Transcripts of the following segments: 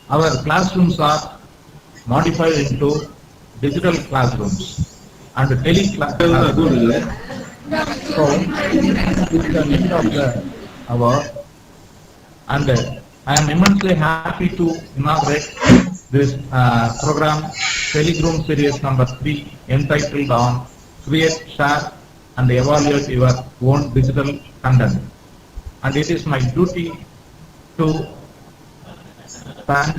our classrooms are modified into digital classrooms and classrooms. So, it's the end of the hour, and I am immensely happy to inaugurate this program, Telegram series number 3, entitled on Create, Share, and Evaluate Your Own Digital Content. And it is my duty to thank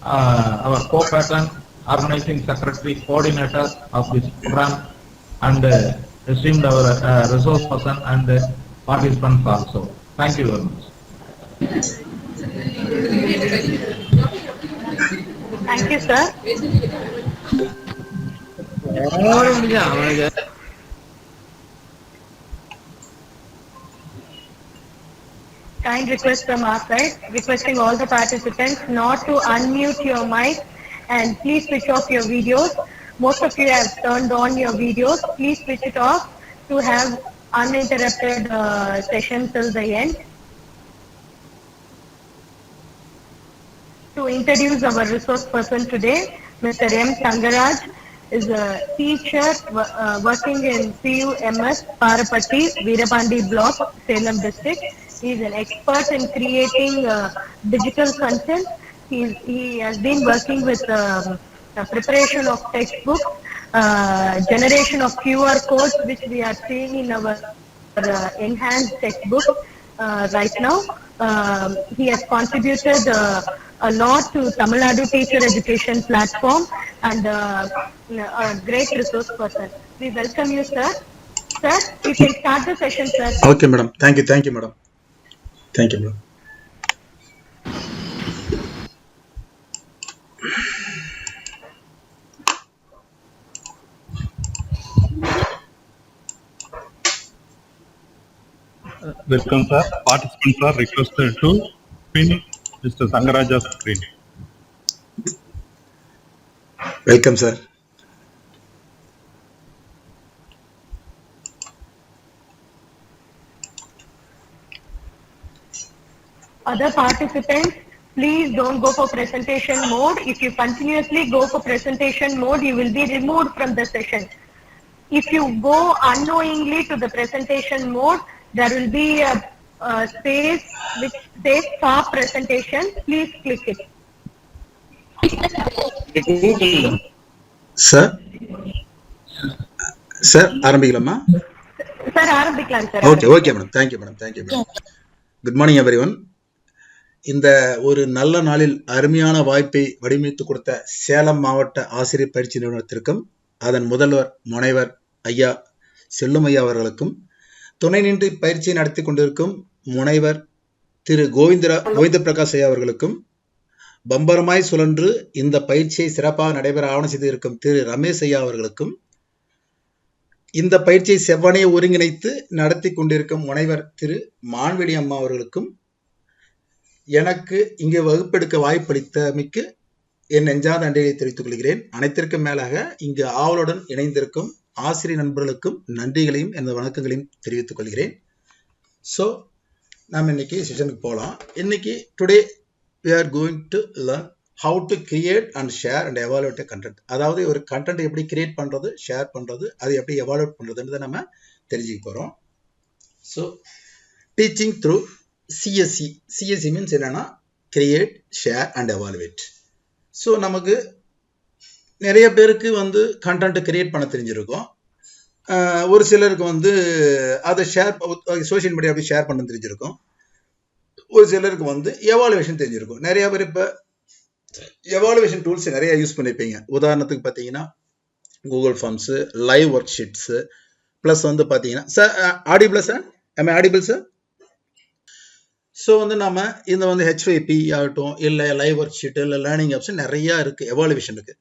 our co-patron, organizing secretary, coordinator of this program, and esteemed our resource person and participants also. Thank you very much. Thank you, sir. Kind request from our side, requesting all the participants not to unmute your mic and please switch off your videos. Most of you have turned on your videos. Please switch it off to have uninterrupted session till the end. To introduce our resource person today, Mr. M. Tangaraj is a teacher working in CUMS, Parapatti, Veerapandi Block, Salem District. He is an expert in creating digital content. He has been working with preparation of textbooks, generation of QR codes, which we are seeing in our enhanced textbook right now. He has contributed a lot to Tamil Nadu Teacher Education Platform and a great resource person. We welcome you, sir. Sir, you can start the session, sir. Okay, madam. Thank you, madam. Thank you, madam. Welcome, sir. Participants are requested to pin Mr. Tangaraja's screen. Welcome, sir. Other participants, please don't go for presentation mode. If you continuously go for presentation mode, you will be removed from the session. If you go unknowingly to the presentation mode, there will be a space which says stop presentation. Please click it. Sir? Sir, ஆரம்பிக்கலாமா? Sir, ஆரம்பிக்கலாம் sir. Okay, madam. Thank you, madam. Good morning, everyone. இந்த ஒரு நல்ல நாளில் அருமையான வாய்ப்பை வடிவமைத்து கொடுத்த சேலம் மாவட்ட ஆசிரியர் பயிற்சி நிறுவனத்திற்கும் அதன் முதல்வர் முனைவர் ஐயா செல்லும் ஐயா அவர்களுக்கும் துணை நின்று பயிற்சியை நடத்தி கொண்டிருக்கும் முனைவர் திரு கோவிந்த பிரகாஷ் ஐயா அவர்களுக்கும் பம்பரமாய் சுழன்று இந்த பயிற்சியை சிறப்பாக நடைபெற ஆவணம் செய்திருக்கும் திரு ரமேஷ் ஐயா அவர்களுக்கும் இந்த பயிற்சியை செவ்வனையை ஒருங்கிணைத்து நடத்தி கொண்டிருக்கும் முனைவர் திரு மான்வெளி அம்மா அவர்களுக்கும் எனக்கு இங்கே வகுப்பெடுக்க வாய்ப்பளித்தமைக்கு என் நெஞ்சாத நன்றியை தெரிவித்துக் கொள்கிறேன். அனைத்திற்கும் மேலாக இங்கு ஆவலுடன் இணைந்திருக்கும் ஆசிரியர் நண்பர்களுக்கும் நன்றிகளையும் எனது வணக்கங்களையும் தெரிவித்துக் கொள்கிறேன். ஸோ நாம் இன்னைக்கு செஷனுக்கு போகலாம். இன்னைக்கு today we are going to learn how to create and share and evaluate a content. அதாவது ஒரு கண்டென்ட் எப்படி கிரியேட் பண்றது, ஷேர் பண்றது, அதை எப்படி எவாலுவேட் பண்றதுன்றதை நம்ம தெரிஞ்சுக்க போறோம். So teaching through CSE means என்னன்னா create, share and evaluate. So நமக்கு நிறைய பேருக்கு வந்து கண்டென்ட் கிரியேட் பண்ண தெரிஞ்சிருக்கும். ஒரு சிலருக்கு அதை சோஷியல் மீடியா அப்படி ஷேர் பண்ண தெரிஞ்சிருக்கும். ஒரு சிலருக்கு எவாலுவேஷன் தெரிஞ்சிருக்கும். நிறைய பேர் இப்போ எவாலுவேஷன் டூல்ஸ் நிறைய யூஸ் பண்ணியிருப்பீங்க. உதாரணத்துக்கு பார்த்தீங்கன்னா Google forms, live worksheets, plus பார்த்தீங்கன்னா sir audible sir, audible sir. So நம்ம இந்த ஹெச்ஒய்பி ஆகட்டும், இல்லை லைவ் ஒர்க் ஷீட்டு, இல்லை லேர்னிங் ஆப்ஷன் நிறையா இருக்குது எவாலுவேஷனுக்கு.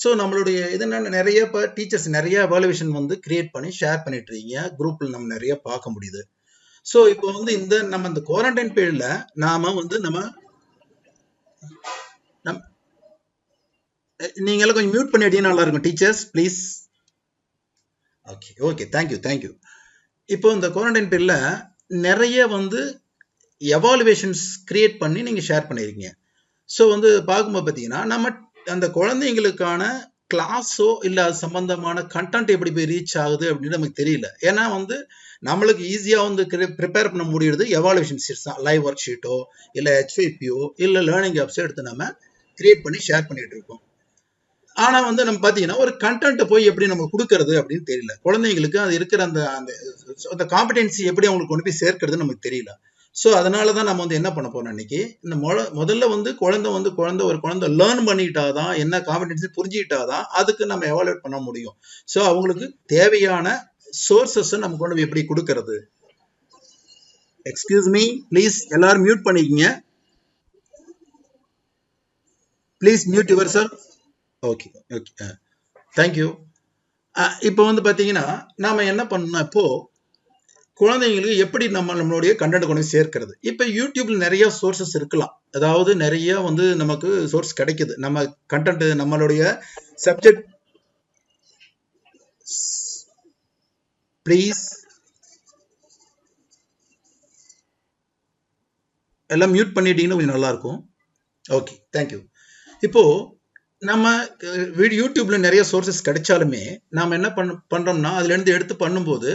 ஸோ நம்மளுடைய இது என்ன, நிறைய இப்போ டீச்சர்ஸ் நிறைய எவாலுவேஷன் கிரியேட் பண்ணி ஷேர் பண்ணிட்டு இருக்கீங்க. குரூப்பில் நம்ம நிறைய பார்க்க முடியுது. ஸோ இப்போ நம்ம இந்த குவாரண்டைன் பீரியட்ல நாம நீங்க எல்லாம் கொஞ்சம் மியூட் பண்ணிட்டீங்கன்னா நல்லா இருக்கும் டீச்சர்ஸ் ப்ளீஸ். Okay thank you. இப்போ இந்த குவாரண்டைன் பீரியட்ல நிறைய எவாலுவேஷன்ஸ் கிரியேட் பண்ணி நீங்க ஷேர் பண்ணிருக்கீங்க. ஸோ வந்து பார்க்கும்போது பார்த்தீங்கன்னா நம்ம அந்த குழந்தைங்களுக்கான கிளாஸோ இல்லை அது சம்பந்தமான கண்டென்ட் எப்படி போய் ரீச் ஆகுது அப்படின்னு நமக்கு தெரியல. ஏன்னா வந்து நம்மளுக்கு ஈஸியாக வந்து ப்ரிப்பேர் பண்ண முடியுது எவாலுவேஷன் ஷீட்ஸ் தான், லைவ் ஒர்க் ஷீட்டோ இல்லை HYPயோ இல்லை லேர்னிங் ஆப்ஸோ எடுத்து நம்ம கிரியேட் பண்ணி ஷேர் பண்ணிட்டு இருக்கோம். ஆனா வந்து நம்ம பாத்தீங்கன்னா ஒரு கண்டென்ட் போய் எப்படி நம்ம கொடுக்கறது அப்படின்னு தெரியல. குழந்தைங்களுக்கு அது இருக்கிற அந்த காம்படென்சி எப்படி அவங்களுக்கு கொண்டு போய் சேர்க்கறதுன்னு நமக்கு தெரியல. ஸோ அதனாலதான் நம்ம வந்து என்ன பண்ண போறோம் இன்னைக்கு, இந்த முதல்ல வந்து குழந்தை லேர்ன் பண்ணிட்டாதான், என்ன காம்படென்சி புரிஞ்சுக்கிட்டாதான் அதுக்கு நம்ம எவாலுவேட் பண்ண முடியும். ஸோ அவங்களுக்கு தேவையான சோர்சஸ் நம்ம கொண்டு போய் எப்படி கொடுக்கறது. எக்ஸ்கியூஸ் மீ ப்ளீஸ், எல்லாரும் மியூட் பண்ணிக்கங்க. Please mute your self. Okay okay, thank you. இப்போ வந்து பார்த்தீங்கன்னா நாம என்ன பண்ணணும், இப்போ குழந்தைங்களுக்கு எப்படி நம்மளுடைய கண்டென்ட் கொண்டு சேர்க்கிறது. இப்போ யூடியூப்ல நிறைய சோர்சஸ் இருக்கலாம், அதாவது நிறைய வந்து நமக்கு சோர்ஸ் கிடைக்குது. நம்ம கண்டென்ட் நம்மளுடைய சப்ஜெக்ட், ப்ளீஸ் எல்லாம் மியூட் பண்ணிட்டீங்கன்னா கொஞ்சம் நல்லா இருக்கும். Okay, thank you. இப்போ நம்ம யூடியூப்ல நிறைய சோர்சஸ் கிடைச்சாலுமே நாம என்ன பண்றோம்னா அதுல இருந்து எடுத்து பண்ணும்போது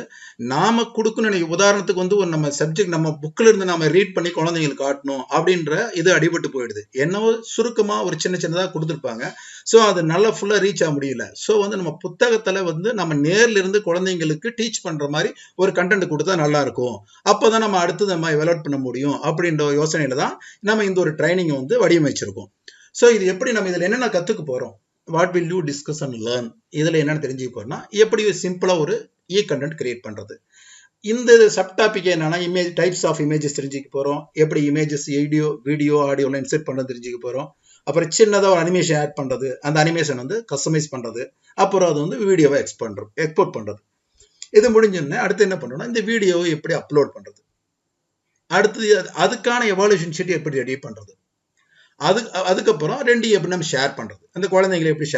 நாம கொடுக்கணும். உதாரணத்துக்கு வந்து ஒரு நம்ம சப்ஜெக்ட் நம்ம புக்ல இருந்து நாம ரீட் பண்ணி குழந்தைங்களுக்கு காட்டணும் அப்படின்ற இது அடிபட்டு போயிடுது. என்னவோ சுருக்கமா ஒரு சின்னதா கொடுத்துருப்பாங்க. ஸோ அது நல்லா ஃபுல்லா ரீச் ஆக முடியல. ஸோ வந்து நம்ம புத்தகத்துல வந்து நம்ம நேர்ல இருந்து குழந்தைங்களுக்கு டீச் பண்ற மாதிரி ஒரு கண்டென்ட் கொடுத்தா நல்லா இருக்கும். அப்பதான் நம்ம அடுத்து நம்ம எவாலுவேட் பண்ண முடியும் அப்படின்ற யோசனையில தான் நம்ம இந்த ஒரு ட்ரைனிங் வந்து வடிவமைச்சிருக்கோம். ஸோ இது எப்படி நம்ம இதில் என்னென்ன கற்றுக்க போகிறோம், what will you discuss and learn, இதில் என்னென்னு தெரிஞ்சுக்க போகிறோம்னா எப்படி சிம்பிளாக ஒரு கண்டென்ட் கிரியேட் பண்ணுறது. இந்த சப் டாபிக் என்னன்னா டைப்ஸ் ஆஃப் இமேஜஸ் தெரிஞ்சுக்க போகிறோம், எப்படி இமேஜஸ் வீடியோ ஆடியோவில் இன்செர்ட் பண்ணுறது தெரிஞ்சுக்க போகிறோம். அப்புறம் சின்னதாக ஒரு அனிமேஷன் ஆட் பண்ணுறது, அந்த அனிமேஷன் வந்து கஸ்டமைஸ் பண்ணுறது, அப்புறம் அது வந்து வீடியோவை எக்ஸ்போர்ட் பண்ணுறது. இது முடிஞ்சோடனே அடுத்து என்ன பண்ணணும்னா இந்த வீடியோவை எப்படி அப்லோட் பண்ணுறது, அடுத்து அதுக்கான எவாலுவேஷன் ஷீட் எப்படி ரெடி பண்ணுறது, அதுக்கப்புறம் எப்படி நம்ம ஷேர் பண்றது, அந்த குழந்தைங்களை எப்படி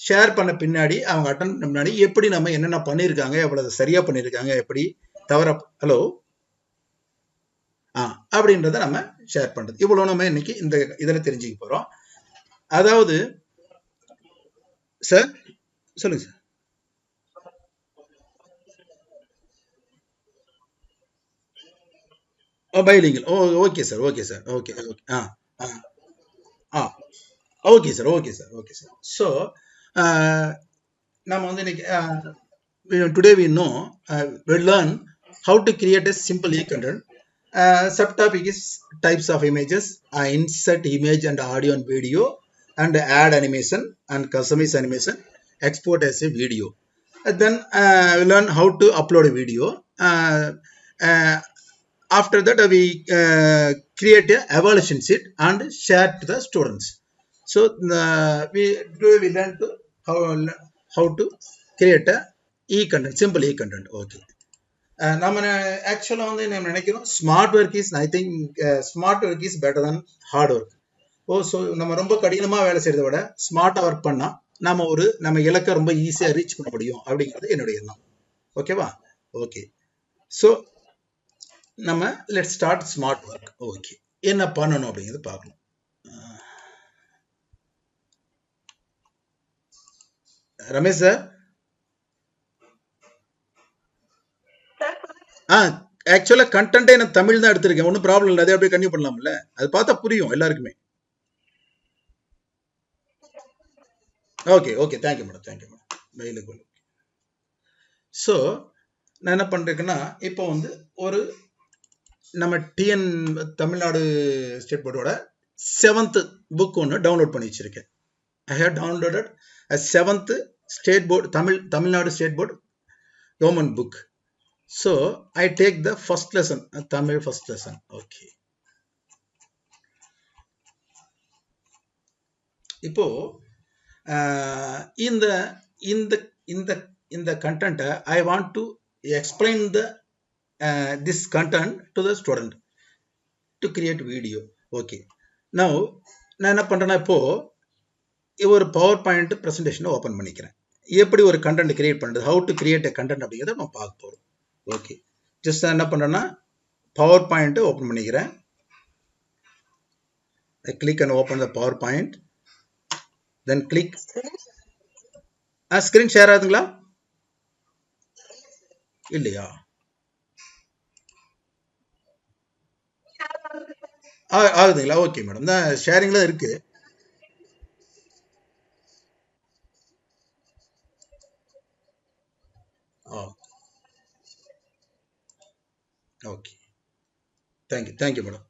ஷேர் பண்ண பின்னாடி அவங்க அட்டன் பண்ண முன்னாடி எப்படி நம்ம என்னென்ன பண்ணியிருக்காங்க, எவ்வளவு சரியா பண்ணியிருக்காங்க, எப்படி தவற அப்படின்றத நம்ம ஷேர் பண்றது. இவ்வளவு நம்ம இன்னைக்கு இந்த இதில் தெரிஞ்சுக்க போறோம். அதாவது சார் சொல்லுங்க sir. Bilingual. Okay sir, okay sir, okay okay. Okay sir, okay sir, okay sir. So நம்ம வந்து இன்னைக்கு today we know we'll learn how to create a simple e-content. Subtopic is types of images, insert image and audio and video, and add animation and customize animation, export as a video. Then we'll learn how to upload a video. After that we create a evaluation sheet and share to the students. So we learn to how to create a e-content, simple e-content. Okay. நம்ம ஆக்சுவலா வந்து நம்ம நினைக்கிறோம் smart work is, I think smart work is better than hard work. So நம்ம ரொம்ப கடினமா வேலை செய்யறதை விட ஸ்மார்ட்டா ஒர்க் பண்ணா நம்ம இலக்கை ரொம்ப ஈஸியா ரீச் பண்ண முடியும் அப்படிங்கிறது என்னுடைய எண்ணம். ஓகேவா? ஓகே. ஸோ நம்ம let start smart work. Okay, என்ன பண்ணணும் அப்படிங்கிறது பார்க்கணும். ரமேஷ் சார். ஆக்சுவலா கண்டென்ட்டே நான் தமிழ் தான் எடுத்திருக்கேன், ஒன்றும் ப்ராப்ளம் இல்லை, அதே அப்படியே கன்டினியூ பண்ணலாம்ல, அது பார்த்தா புரியும் எல்லாருக்குமே. Okay okay, thank you madam, thank you madam. So நான் என்ன பண்றேன்னா இப்போ வந்து ஒரு நம்ம தமிழ்நாடு ஸ்டேட் போர்டோட 7th புக் ஒன்று டவுன்லோட் பண்ணி வச்சிருக்கேன். I have downloaded a 7th state board Tamil State Board government book. So I take the first lesson, Tamil first lesson. Okay. இப்போ இந்த content I want to explain this content to the student to create video. Okay. Now நான் என்ன பண்றேன்னா இப்போ ஒரு power point பிரசன்டேஷனை open பண்ணிக்கிறேன். எப்படி ஒரு கண்டென்ட் கிரியேட் பண்ணுறது, how to create a content அப்படிங்கிறத நம்ம பார்க்க போகிறோம். ஓகே, ஜஸ்ட் என்ன பண்ணுறேன்னா பவர் பாயிண்ட்டை ஓப்பன் பண்ணிக்கிறேன். I click and open the PowerPoint. Then click. Screen share ஆகுதுங்களா? இல்லையா? ஆகுதுங்களா? Okay madam. இந்த ஷேரிங்ல இருக்கு. ஓகே. Thank you madam.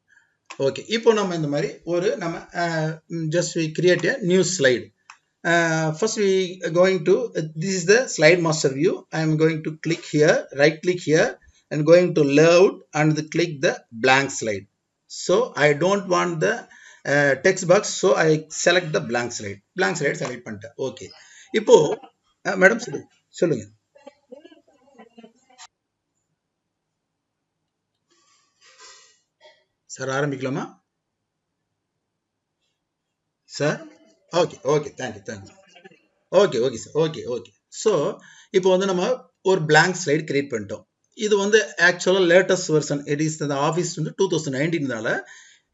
ஓகே, இப்போ நம்ம இந்த மாதிரி ஒரு நம்ம just we create a new slide. First we are going to this is the slide master view. I am going to click here, right click here, and going to layout and click the blank slide. So I don't want the text box, so I select the blank slide select பண்ணிட்டேன். Okay, இப்போ madam சொல்லுங்க. Sir ஆரம்பிக்கலாமா sir? Okay thank you. Okay sir. So இப்போ வந்து நம்ம ஒரு blank slide create பண்ணிட்டோம். இது வந்து ஆக்சுவலாக லேட்டஸ்ட் வெர்ஷன். இட் இஸ் இந்த ஆஃபீஸ் வந்து 2019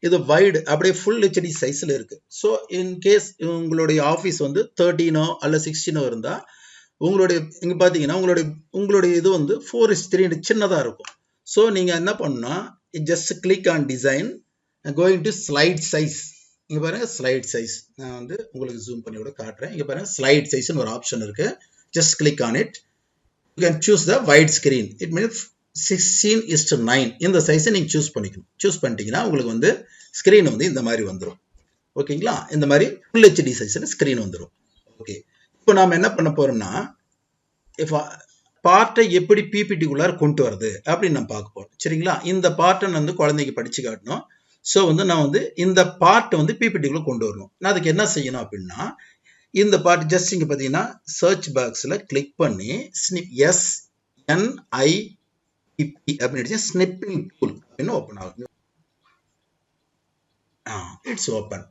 இது வைடு அப்படியே ஃபுல் ஹெச்டி சைஸில் இருக்குது. ஸோ இன்கேஸ் உங்களுடைய ஆஃபீஸ் வந்து 13 அல்ல 16 இருந்தால் உங்களுடைய இங்கே பார்த்தீங்கன்னா உங்களுடைய இது வந்து 4:3 சின்னதாக இருக்கும். ஸோ நீங்கள் என்ன பண்ணணும்னா just click on design, going to slide size. இங்கே பாருங்க ஸ்லைட் சைஸ். நான் வந்து உங்களுக்கு ஜூம் பண்ணி கூட காட்டுறேன். இங்கே பாருங்க ஸ்லைட் சைஸ்னு ஒரு ஆப்ஷன் இருக்கு. Just click on it. You can choose the wide screen. It means 16:9 இந்த சைஸை நீங்கள் சூஸ் பண்ணிக்கணும். சூஸ் பண்ணிட்டீங்கன்னா உங்களுக்கு வந்து ஸ்கிரீன் வந்து இந்த மாதிரி வந்துடும். ஓகேங்களா? இந்த மாதிரி ஃபுல் ஹெச்டி சைஸில் ஸ்கிரீன் வந்துடும். ஓகே, இப்போ நாம் என்ன பண்ண போறோம்னா இப்போ பார்ட்டை எப்படி பிபிடிக்குள்ளார கொண்டு வருது அப்படின்னு நம்ம பார்க்க போறோம். சரிங்களா? இந்த பார்ட்டை வந்து குழந்தைக்கு படிச்சு காட்டணும். ஸோ வந்து நான் வந்து இந்த பார்ட் வந்து பிபிடிக்குள்ள கொண்டு வரணும். நான் அதுக்கு என்ன செய்யணும் அப்படின்னா இந்த பார்ட் ஜஸ்ட் இங்கே பார்த்தீங்கன்னா சர்ச் பாக்ஸில் கிளிக் பண்ணி SNIPP அப்படின்னு ஸ்னிப்பிங் டூல் அப்படின்னு ஓப்பன் ஆகும். It's open.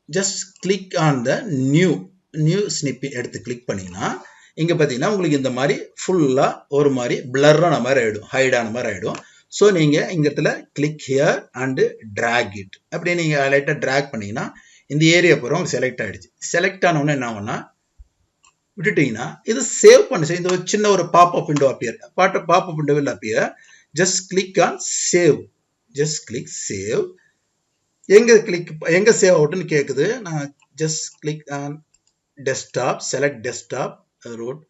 Just click on the new snip எடுத்து கிளிக் பண்ணிங்கன்னா இங்கே பார்த்தீங்கன்னா உங்களுக்கு இந்த மாதிரி ஃபுல்லாக ஒரு மாதிரி பிளர்ரான மாதிரி ஆகிடும், ஹைடான மாதிரி ஆகிடும். ஸோ நீங்கள் இந்த இடத்துல click here and drag it. அப்படியே நீங்கள் லைட்டாக ட்ராக் பண்ணிங்கன்னா இந்த ஏரியா பூரா செலக்ட் ஆகிடுச்சு. செலக்ட் ஆனோடனே என்ன ஆகும்னா விட்டுட்டீங்கன்னா இது சேவ் பண்ண இந்த ஒரு சின்ன ஒரு popup window appear. Pop-up window will appear. Just click on save. Just click save. எங்க சேவ் அவுட்னு கேட்குது. நான் just click on desktop, select desktop, wrote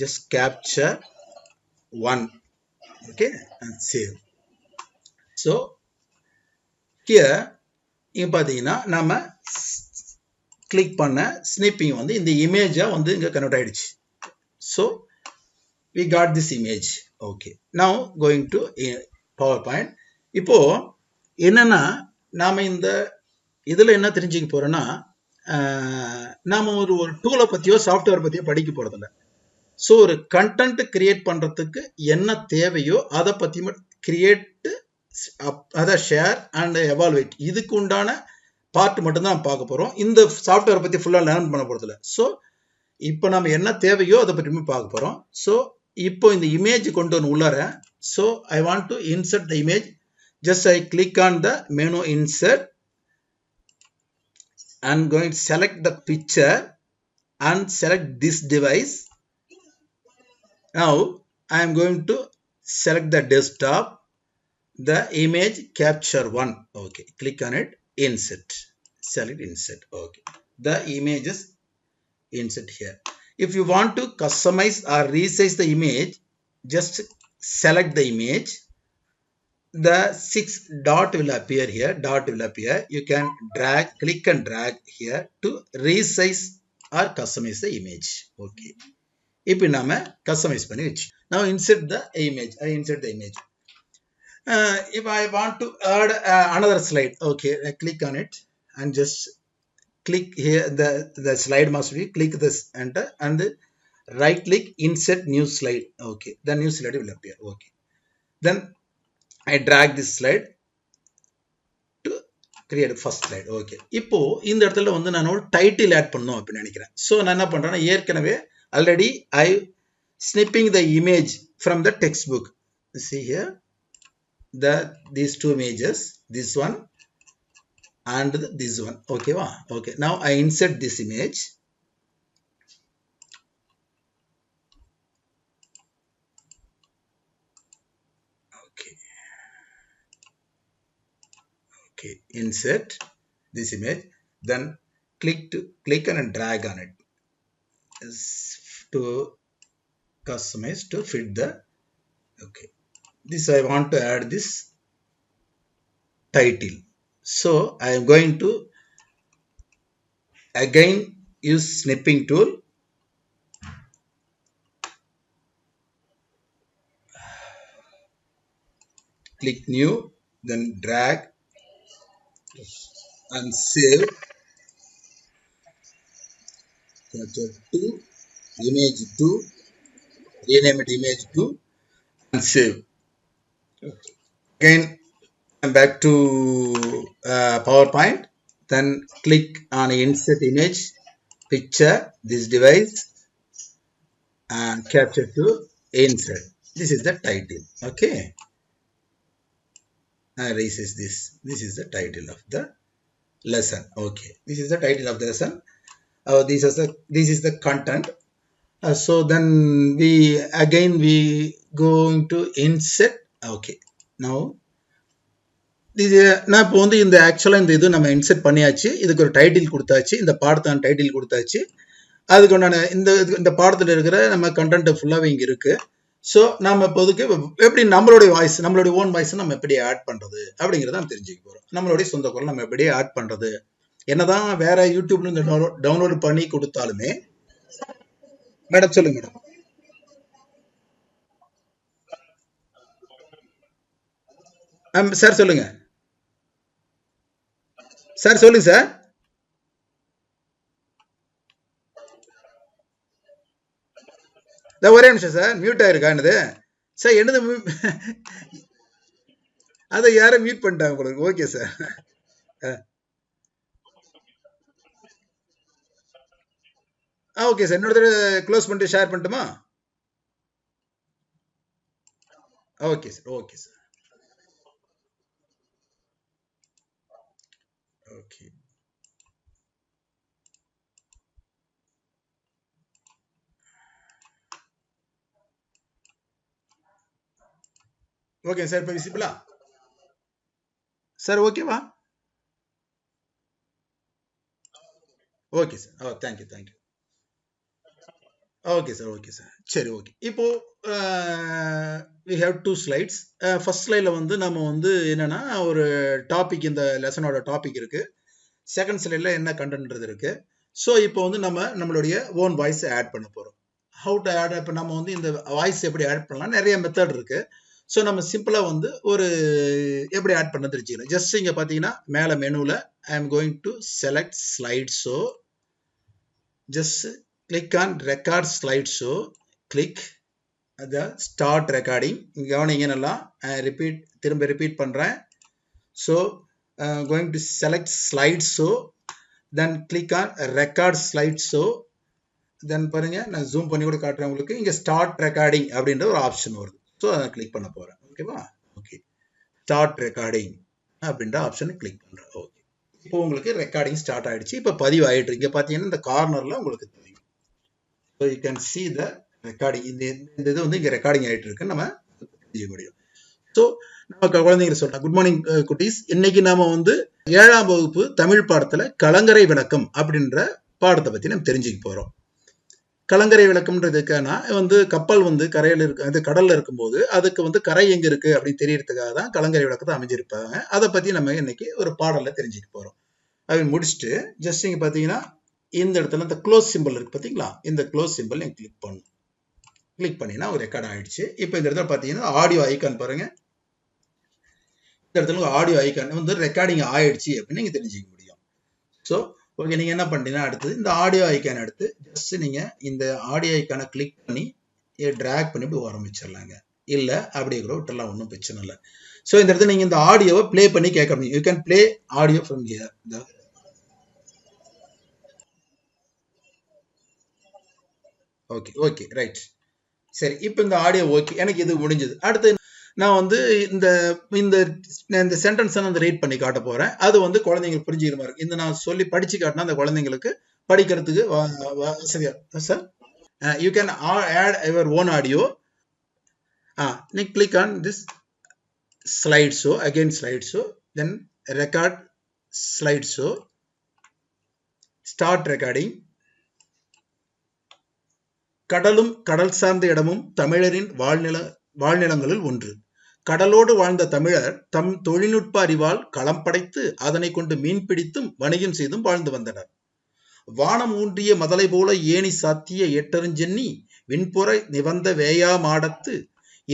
just capture 1. Okay, and save. So here இங்க பாத்தீங்கன்னா நாம கிளிக் பண்ண ஸ்னிப்பிங் வந்து இந்த இமேஜா வந்து இங்க கன்வெர்ட் ஆயிடுச்சு. So we got this image. Okay, now going to PowerPoint. இப்போ என்னன்னா நாம இந்த இதுல என்ன தெரிஞ்சுக்க போறோம்னா நாம ஒரு டூலை பத்தியோ சாஃப்ட்வேர் பத்தியோ படிக்க போறதில்ல. ஸோ ஒரு கண்டென்ட் கிரியேட் பண்றதுக்கு என்ன தேவையோ அதை பத்தி கிரியேட், அதை ஷேர் அண்ட் எவால்வேட், இதுக்கு உண்டான பார்ட் மட்டும்தான் நம்ம பார்க்க போறோம். இந்த சாஃப்ட்வேர் பத்தி ஃபுல்லா லேர்ன் பண்ண போறதில்ல. ஸோ இப்போ நம்ம என்ன தேவையோ அதை பற்றி பார்க்க போறோம். ஸோ இப்போ இந்த இமேஜ் கொண்டு வந்து உள்ளார. So I want to insert the image. Just I click on the menu insert and going to select the picture and select this device. Now I am going to select the desktop, the image capture 1. Okay, click on it, insert, select insert. Okay, the image is insert here. If you want to customize or resize the image, just select the image. The 6 dot will appear here. You can drag, click and drag here to resize or customize the image. Okay, இப்போ நாம customize பண்ணி வெச்சு. Now insert the image. I insert the image. If I want to add another slide, okay, I click on it and just click here. The slide must be click this enter and right click, insert new slide. Okay, the new slide will appear. Okay, then I drag this slide to create first slide. Okay, இப்போ இந்த இடத்துல வந்து நான் ஒரு title add பண்ணனும் அப்படி நினைக்கிறேன். So நான் என்ன பண்றேன்னா ஏற்கனவே already I snipping the image from the textbook. See here these two images, this one and this one. Okay, va? Okay, now I insert this image. Okay, insert this image, then click and drag on it to customize to fit the. Okay, this I want to add this title, so I am going to again use snipping tool. Click new, then drag and save. Capture 2, image 2, rename it image 2 and save. Again I'm back to PowerPoint, then click on insert image, picture, this device, and capture to insert. This is the title. Okay, resist this. This is the title of the lesson. Okay, this is the title of the lesson. This is the content. So then we going to insert. Okay, now நான் இப்போ வந்து இந்த ஆக்சுவலாக இந்த இது நம்ம insert பண்ணியாச்சு. இதுக்கு ஒரு டைட்டில் கொடுத்தாச்சு, இந்த பாடத்தான டைட்டில் கொடுத்தாச்சு. அதுக்கு உண்டான இந்த பாடத்தில் இருக்கிற நம்ம கண்டென்ட் ஃபுல்லாகவே இங்கே இருக்கு. ஸோ நம்ம இப்போதுக்கு எப்படி நம்மளுடைய ஓன் வாய்ஸ் நம்ம எப்படி ஆட் பண்ணுறது அப்படிங்கிறத நம்ம தெரிஞ்சுக்க போகிறோம். நம்மளுடைய சொந்த குரல் நம்ம எப்படி ஆட் பண்ணுறது, என்னதான் வேற யூடியூப்ல இருந்து டவுன்லோட் பண்ணி கொடுத்தாலுமே. மேடம் சொல்லுங்க மேடம். சார் சொல்லுங்க சார். சொல்லுங்க சார். ஒரே நிமிஷம் சார், மியூட் ஆயிருக்கா என்னது சார்? என்னது அதை யாரும் மியூட் பண்ணிட்டாங்க உங்களுக்கு. Okay sir. ஓகே சார், இன்னொரு தடவை க்ளோஸ் பண்ணிட்டு ஷேர் பண்ணட்டுமா? Okay sir. Okay sir. Okay okay sir. இப்போ விசிபிளா சார்? ஓகேவா? Okay sir. Thank you thank you. Okay sir. Okay sir. சரி, ஓகே. இப்போ we have 2 slides. ஃபர்ஸ்ட் ஸ்லைடில் வந்து நம்ம வந்து என்னன்னா ஒரு டாபிக், இந்த லெசனோட டாபிக் இருக்கு. செகண்ட் ஸ்லைடில் என்ன கண்டென்ட்ன்றது இருக்கு. ஸோ இப்போ வந்து நம்மளுடைய ஓன் வாய்ஸ் ஆட் பண்ண போகிறோம். How to add? இப்போ நம்ம வந்து இந்த வாய்ஸ் எப்படி ஆட் பண்ணலாம், நிறைய மெத்தட் இருக்கு. ஸோ நம்ம சிம்பிளாக வந்து ஒரு எப்படி ஆட் பண்ண தெரிஞ்சுக்கலாம். ஜஸ்ட் இங்கே பார்த்தீங்கன்னா மேலே மெனுவில் I am going to select slide show. Just click on record slideshow, click the start recording. கவனிங்க நல்லா, திரும்ப ரிப்பீட் பண்றேன். So going to select slideshow, then click on record slideshow. then பாருங்க, நான் ஜூம் பண்ணி கூட காட்டுறேன் உங்களுக்கு. இங்க ஸ்டார்ட் ரெக்கார்டிங் அப்படின்ற ஒரு ஆப்ஷன் வருது. ஸோ அதை கிளிக் பண்ண போறேன். ஓகேவா? ஓகே, ஸ்டார்ட் ரெக்கார்டிங் அப்படின்ற ஆப்ஷனை கிளிக் பண்றேன். ஓகே, இப்போ உங்களுக்கு ரெக்கார்டிங் ஸ்டார்ட் ஆயிடுச்சு. இப்போ பதிவு ஆயிட்டு இங்க பாத்தீங்கன்னா இந்த கார்னர்ல உங்களுக்கு தெரியும். So you can see the recording. இந்த இது வந்து இங்க ரெக்கார்டிங் ஆயிட்டு இருக்கு, நம்ம செய்ய முடியும். ஸோ நம்ம குழந்தைங்க சொல்றேன், குட் மார்னிங் குட்டீஸ். இன்னைக்கு நாம வந்து 7ஆம் வகுப்பு தமிழ் பாடத்துல கலங்கரை விளக்கம் அப்படின்ற பாடத்தை பத்தி நம்ம தெரிஞ்சுக்க போறோம். கலங்கரை விளக்கம்ன்றதுக்கான வந்து கப்பல் வந்து கரையில இருக்கு, அது கடல்ல இருக்கும்போது அதுக்கு வந்து கரை எங்க இருக்கு அப்படின்னு தெரியறதுக்காக தான் கலங்கரை விளக்கத்தை அமைஞ்சிருப்பாங்க. அதை பத்தி நம்ம இன்னைக்கு ஒரு பாடல்ல தெரிஞ்சுக்க போறோம். அதை முடிச்சுட்டு ஜஸ்ட் இங்க பாத்தீங்கன்னா இந்த இடத்துல இந்த க்ளோஸ் சிம்பிள் இருக்கு பாத்தீங்களா, இந்த க்ளோஸ் சிம்பிள் நீங்க கிளிக் பண்ணணும். கிளிக் பண்ணினா ஒரு ரெக்கார்ட் ஆயிடுச்சு. இப்போ இந்த இடத்துல பாத்தீங்கன்னா ஆடியோ ஐக்கான் பாருங்க. இந்த இடத்துல ஆடியோ ஐக்கான் வந்து ரெக்கார்டிங் ஆயிடுச்சு அப்படின்னு நீங்க தெரிஞ்சுக்க முடியும். ஸோ ஓகே, நீங்க என்ன பண்றீங்கன்னா அடுத்து இந்த ஆடியோ ஐக்கான் எடுத்து ஜஸ்ட் நீங்க இந்த ஆடியோ ஐக்கானை கிளிக் பண்ணி டிராக் பண்ணி இப்படி ஆரம்பிச்சிடலாங்க. இல்ல அப்படியே கூட விட்டுலாம், ஒன்றும் பிரச்சனை இல்லை. ஸோ இந்த இடத்துல நீங்க இந்த ஆடியோவை பிளே பண்ணி கேட்க முடியும். You can play audio from here. Okay okay right. சரி, இப்போ இந்த ஆடியோ ஓகே, எனக்கு இது முடிஞ்சது. அடுத்து நான் வந்து இந்த இந்த இந்த சென்டென்ஸை நான் ரீட் பண்ணி காட்ட போறேன். அது வந்து குழந்தைங்களுக்கு புரிஞ்சுக்கிற மாதிரி இருக்கு. இந்த நான் சொல்லி படிச்சு காட்டினா அந்த குழந்தைங்களுக்கு படிக்கிறதுக்கு வசதியா சார். You can add your own audio. நீ click on this slide show, again slide show, then record slide show, start recording. கடலும் கடல் சார்ந்த இடமும் தமிழரின் வாழ்நிலங்களில் ஒன்று. கடலோடு வாழ்ந்த தமிழர் தம் தொழில்நுட்ப அறிவால் களம் படைத்து அதனை கொண்டு மீன் பிடித்தும் வணிகம் செய்தும் வாழ்ந்து வந்தனர். வானம் ஊன்றிய மதலை போல ஏணி சாத்திய எட்டருஞ்சென்னி விண்புற நிவந்த வேயா மாடத்து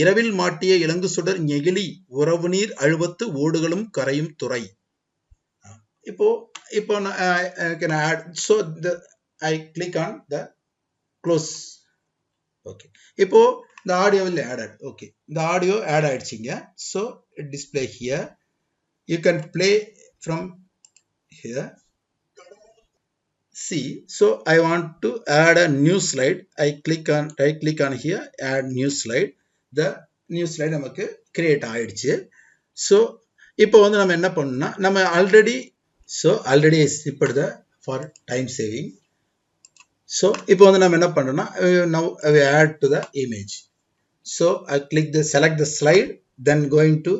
இரவில் மாட்டிய இலங்கு சுடர் நெகிழி உறவு நீர் அழுவத்து ஓடுகளும் கரையும் துறை. இப்போ I click on the close. Okay. இப்போ the audio will added. Okay. The audio add ஆயிடுச்சுங்க. So it display here. You can play from here. See. So I want to add a new slide. I right click on here. Add new slide. The new slide நமக்கு create ஆயிடுச்சு. So இப்போ வந்து நம்ம என்ன பண்ணணும்னா நம்ம already snipped the for time saving. So இப்போ வந்து நம்ம என்ன பண்றோம்னா now we add to the image. So I select the slide, then going to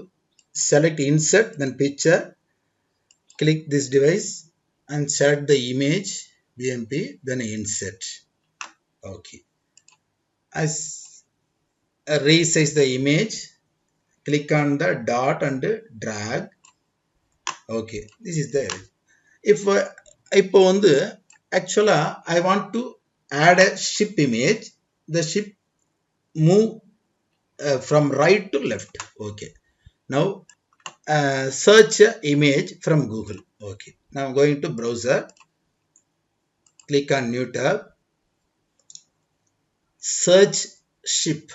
select insert, then picture, click this device and select the image BMP, then insert. Okay. As resize the image, click on the dot and drag. Okay, this is the if இப்போ வந்து actually I want to add a ship image. The ship move from right to left. Okay, now search image from Google. Okay, now I'm going to browser, click on new tab, search ship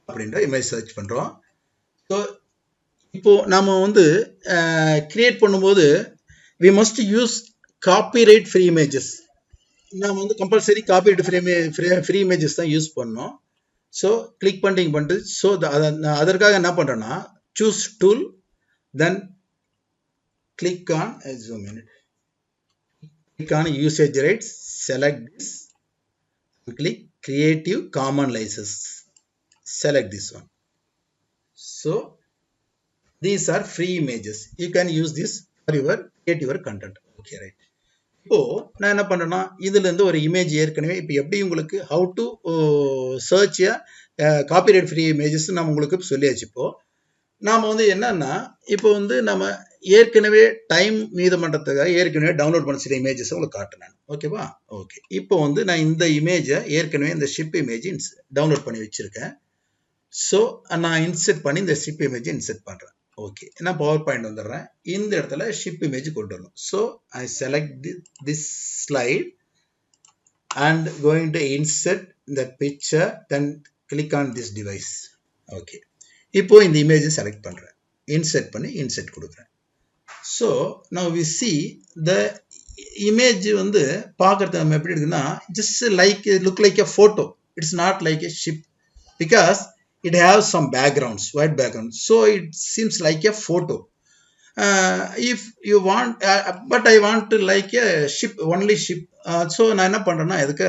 அப்படின்ற image search பண்றோம். So இப்போ நாம வந்து create பண்ணும்போது we must use copyright free images. நாம வந்து compulsory copyright free images தான் use பண்ணோம். ஸோ கிளிக் பண்ணிட்டு ஸோ அதற்காக என்ன பண்றேன்னா choose tool, then click on zoom in, click on usage rights, select this, click creative common license, select this one. So these are free images. You can use this for create your content. Okay, right. இப்போ நான் என்ன பண்றேன்னா இதுல இருந்து ஒரு image ஏற்கனவே இப்போ எப்படி உங்களுக்கு how to search copyright free images நான் உங்களுக்கு சொல்லியாச்சு. இப்போ நாம வந்து என்னன்னா இப்போ வந்து நம்ம ஏற்கனவே டைம் மீதம் பண்றதுக்காக ஏற்கனவே டவுன்லோட் பண்ண சில இமேஜஸ் உங்களுக்கு காட்டுறேன். ஓகேவா? ஓகே, இப்போ வந்து நான் இந்த இமேஜை ஏற்கனவே இந்த ஷிப் இமேஜ் டவுன்லோட் பண்ணி வச்சிருக்கேன். ஸோ நான் இன்செர்ட் பண்ணி இந்த ஷிப் இமேஜ் இன்செர்ட் பண்ணுறேன். ஓகே, நான் பவர் பாயிண்ட் வந்துடுறேன். இந்த இடத்துல ஷிப் இமேஜ் கொண்டு வரணும். So I select this slide and going to insert the picture, then click on this device. Okay, இப்போ இந்த இமேஜை செலக்ட் பண்ணுறேன், இன்செர்ட் பண்ணி இன்செர்ட் கொடுக்குறேன். So now we see the image வந்து பார்க்கறது நம்ம எப்படி இருக்குன்னா just like look like a photo. It's not like a ship because it has some backgrounds, white background, so it seems like a photo. If you want but I want to like a ship, only ship. So நான் என்ன பண்றேன்னா இதுக்கு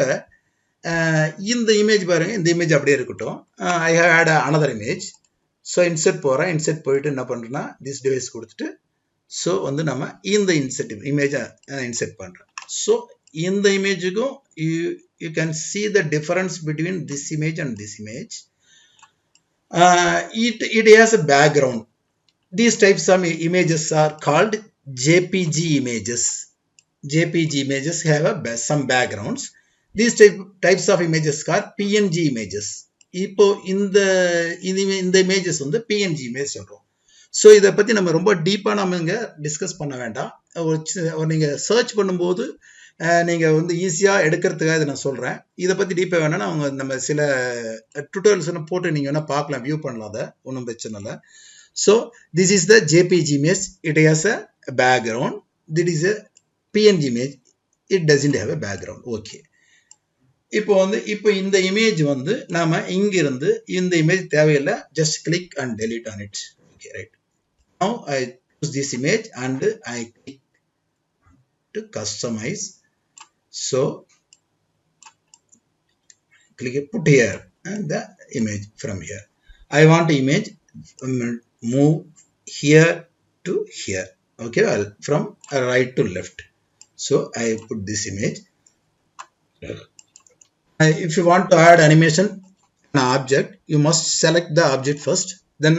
இந்த image பாருங்க, இந்த image அப்படியே இருக்கட்டும். I have had another image. So insert போறேன், insert போயிட்டு என்ன பண்றேன்னா this device கொடுத்துட்டு ஸோ வந்து நம்ம இந்த இன்செர்ட் இமேஜை இன்செர்ட் பண்றேன். ஸோ இந்த இமேஜுக்கும் you can see the difference between this image and this image. It has a background. These types of images are called JPG images. JPG images have some backgrounds. These types of images are PNG images. இப்போ இந்த images வந்து PNG image சொல்றோம். So இதை பத்தி நம்ம ரொம்ப டீப்பா நம்ம இங்க டிஸ்கஸ் பண்ண வேண்டாம். நீங்க சர்ச் பண்ணும்போது நீங்க வந்து ஈஸியா எடுக்கிறதுக்காக இதை நான் சொல்றேன். இதை பத்தி டீப்பா வேணா அவங்க நம்ம சில டுட்டோரியல்ஸ் போட்டு நீங்க வேணா பார்க்கலாம், வியூ பண்ணலாம், அதை ஒன்றும் பிரச்சனை இல்லை. So this is the JPG image. It has a background. This is a PNG image. It doesn't have a background. Okay. இப்போ வந்து இப்போ இந்த இமேஜ் வந்து நாம இங்க இருந்து இந்த இமேஜ் தேவையில்லை, just click and delete on it. Okay right. நவ ஐ choose this image and I click to customize. So click put here and the image from here. I want image move here to here. Okay, well, from right to left. So I put this image. If you want to add animation an object, you must select the object first. Then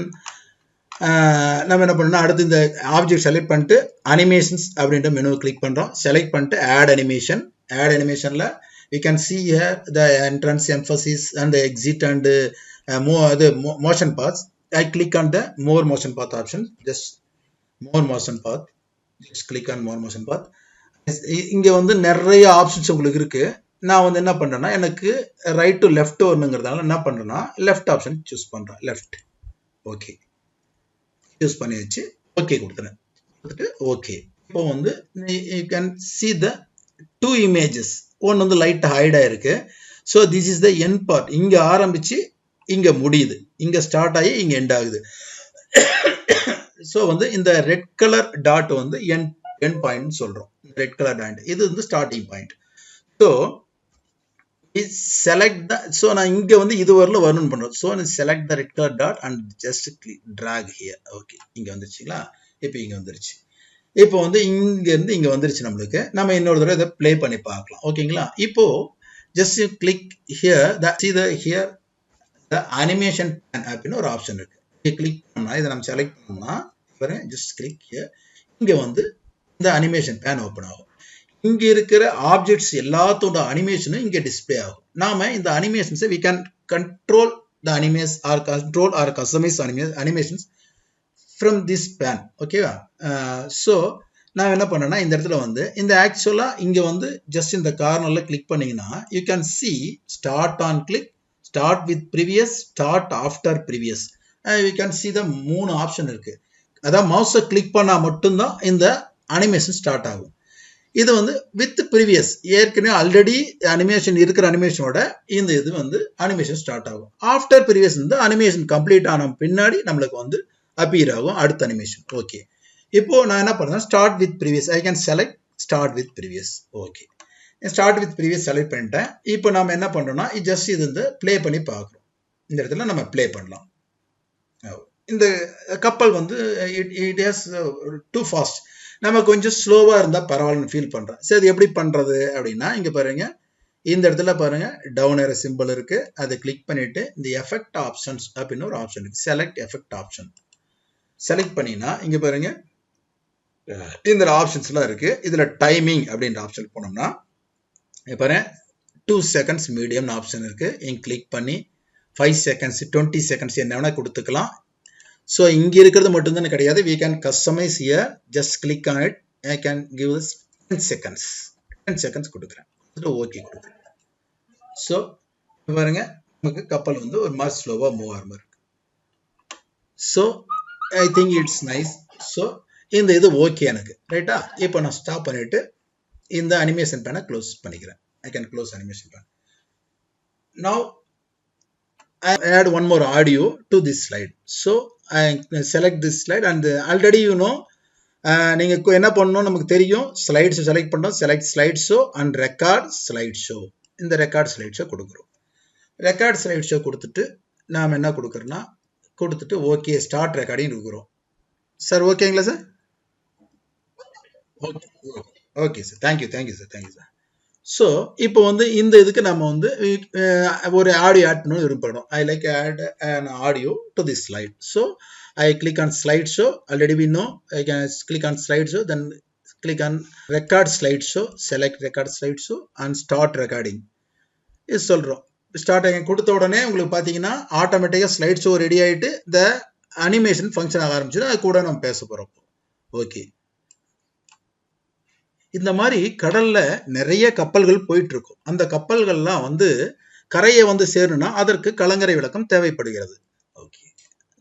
நம்ம என்ன பண்ணணும், அடுத்து இந்த object select பண்ணிட்டு animations அப்படின்ற மெனுவை click பண்ணுறோம். Select பண்ணிட்டு ஆட் அனிமேஷன். ஆட் அனிமேஷனில் we can see here the entrance, emphasis and the exit and motion paths. I click on the more motion path option. Just more motion path. Just click on more motion path. இங்கே வந்து நிறைய options உங்களுக்கு இருக்கு. நான் வந்து என்ன பண்றேன்னா, எனக்கு ரைட் டு லெஃப்ட் வரணுங்கிறதுனால என்ன பண்றேன்னா லெஃப்ட் ஆப்ஷன் சூஸ் பண்றேன். லெஃப்ட். ஓகே சூஸ் பண்ணி வச்சு ஓகே கொடுத்துறேன். கொடுத்துட்டு ஓகே. இப்போ வந்து you can see the two images. ஒன்று வந்து லைட் ஹைட் ஆயிருக்கு. So this is the end part. இங்க ஆரம்பிச்சு இங்க முடியுது, இங்க ஸ்டார்ட் ஆகி இங்க எண்ட் ஆகுது. ஸோ வந்து இந்த ரெட் கலர் டாட் வந்து எண்ட் பாயிண்ட் சொல்றோம். ரெட் கலர் டாட் இது வந்து starting point. So select the, so நான் இங்க வந்து இது வரல வரணும் பண்றோம். So select the red color dot and just click drag here. Okay, இங்க வந்துருச்சுங்களா? இப்போ இங்க வந்துருச்சு. இப்போ வந்து இங்க இருந்து இங்க வந்துருச்சு நம்மளுக்கு. நம்ம இன்னொரு தடவை இதை ப்ளே பண்ணி பார்க்கலாம். ஓகேங்களா? இப்போ just you click here, see the here the animation pan அப்படின்னு ஒரு ஆப்ஷன் இருக்கு. இங்க கிளிக் பண்ணா இதை நம்ம செலக்ட் பண்ணோம்னா பாருங்க, just click here. இங்க வந்து இந்த அனிமேஷன் பேன் ஓபன் ஆகும். இங்க இருக்கிற ஆப்ஜெக்ட்ஸ் எல்லாத்தோட அனிமேஷனும் இங்க டிஸ்ப்ளே ஆகும். நாம இந்த அனிமேஷன்ஸை we can control the animations or control or customize animations from this pan. ஓகேவா? ஸோ நான் என்ன பண்ணேன்னா இந்த இடத்துல வந்து இந்த ஆக்சுவலா இங்க வந்து ஜஸ்ட் இந்த கார்னர்ல கிளிக் பண்ணீங்கன்னா you can see start on click, start with previous, start after previous. You can see the 3 option இருக்கு. அதாவது மவுஸை கிளிக் பண்ணா மட்டும்தான் இந்த அனிமேஷன் ஸ்டார்ட் ஆகும். இது வந்து வித் ப்ரீவியஸ், ஏற்கனவே ஆல்ரெடி அனிமேஷன் இருக்கிற அனிமேஷனோட இந்த இது வந்து அனிமேஷன் ஸ்டார்ட் ஆகும். ஆஃப்டர் ப்ரீவியஸ் வந்து அனிமேஷன் கம்ப்ளீட் ஆன பின்னாடி நம்மளுக்கு வந்து அப்பியர் ஆகும் அடுத்த அனிமேஷன். ஓகே, இப்போ நான் என்ன பண்ணுறேன், start with previous. I can select start with previous. Okay, start with previous select பண்ணிட்டேன். இப்போ நம்ம என்ன பண்ணுறோம்னா ஜஸ்ட் இது வந்து ப்ளே பண்ணி பார்க்குறோம். இந்த இடத்துல நம்ம ப்ளே பண்ணலாம். இந்த கப்பல் வந்து இட் ஹேஸ் டூ ஃபாஸ்ட். நம்ம கொஞ்சம் ஸ்லோவா இருந்தா பரவாயில்லன்னு ஃபீல் பண்றேன். சரி, அது எப்படி பண்றது அப்படின்னா இங்க பாருங்க, இந்த இடத்துல பாருங்க டவுன் ஏரோ சிம்பிள் இருக்கு. அதை கிளிக் பண்ணிட்டு இந்த எஃபெக்ட் ஆப்ஷன்ஸ் அப்படின்னு ஒரு ஆப்ஷன் இருக்கு. செலக்ட் எஃபெக்ட் ஆப்ஷன் செலக்ட் பண்ணினா இங்க பாருங்க இந்த ஆப்ஷன்ஸ்லாம் இருக்கு. இதுல டைமிங் அப்படின்ற ஆப்ஷன் போனோம்னா பாருங்க 2 செகண்ட்ஸ் மீடியம் ஆப்ஷன் இருக்கு. இங்க கிளிக் பண்ணி 5 செகண்ட்ஸ் 20 செகண்ட்ஸ் என்ன வேணா கொடுத்துக்கலாம். So இங்க இருக்கிறது மட்டும்தான் கிடையாது. we can customize here. just click on it. I can give us 10 seconds. 10 seconds கொடுக்கிறேன். ஓகே கொடுக்கிறேன். ஸோ பாருங்க நமக்கு கப்பல் வந்து ஒரு மாதிரி ஸ்லோவா மூவ் ஆகிற மாதிரி இருக்கு. So I think it's nice. So இந்த இது ஓகே எனக்கு, ரைட்டா? இப்போ நான் ஸ்டாப் பண்ணிட்டு இந்த அனிமேஷன் பேனை க்ளோஸ் பண்ணிக்கிறேன். I can close animation pane. Now I add one more audio to this slide. So I select this slide and already you know நீங்க என்ன பண்ணணும் நமக்கு தெரியும். ஸ்லைட்ஸ் செலக்ட் பண்ணோம். Select slide show and record slide show. இந்த record slide show கொடுக்குறோம். Record slide show கொடுத்துட்டு நாம் என்ன கொடுக்குறோம்னா கொடுத்துட்டு ஓகே ஸ்டார்ட் ரெக்கார்டிங் கொடுக்குறோம். சார் ஓகேங்களா sir? Okay sir, thank you sir, thank you sir. So இப்போ வந்து இந்த இதுக்கு நம்ம வந்து ஒரு ஆடியோ ஆட் பண்ண விரும்பணும். I like add an audio to this slide. So I click on slide show. Already we know I can click on slide show, then click on record slide show, select record slide show and start recording. இது சொல்றோம். Start கொடுத்த உடனே உங்களுக்கு பார்த்தீங்கன்னா ஆட்டோமேட்டிக்காக slide show ready ஆகிட்டு இந்த animation function ஆக ஆரம்பிச்சிடும். அது கூட நம்ம பேச போகிறோம். ஓகே, இந்த மாதிரி கடல்ல நிறைய கப்பல்கள் போயிட்டு இருக்கும். அந்த கப்பல்கள்லாம் வந்து கரையை வந்து சேரணும்னா அதற்கு கலங்கரை விளக்கம் தேவைப்படுகிறது. ஓகே,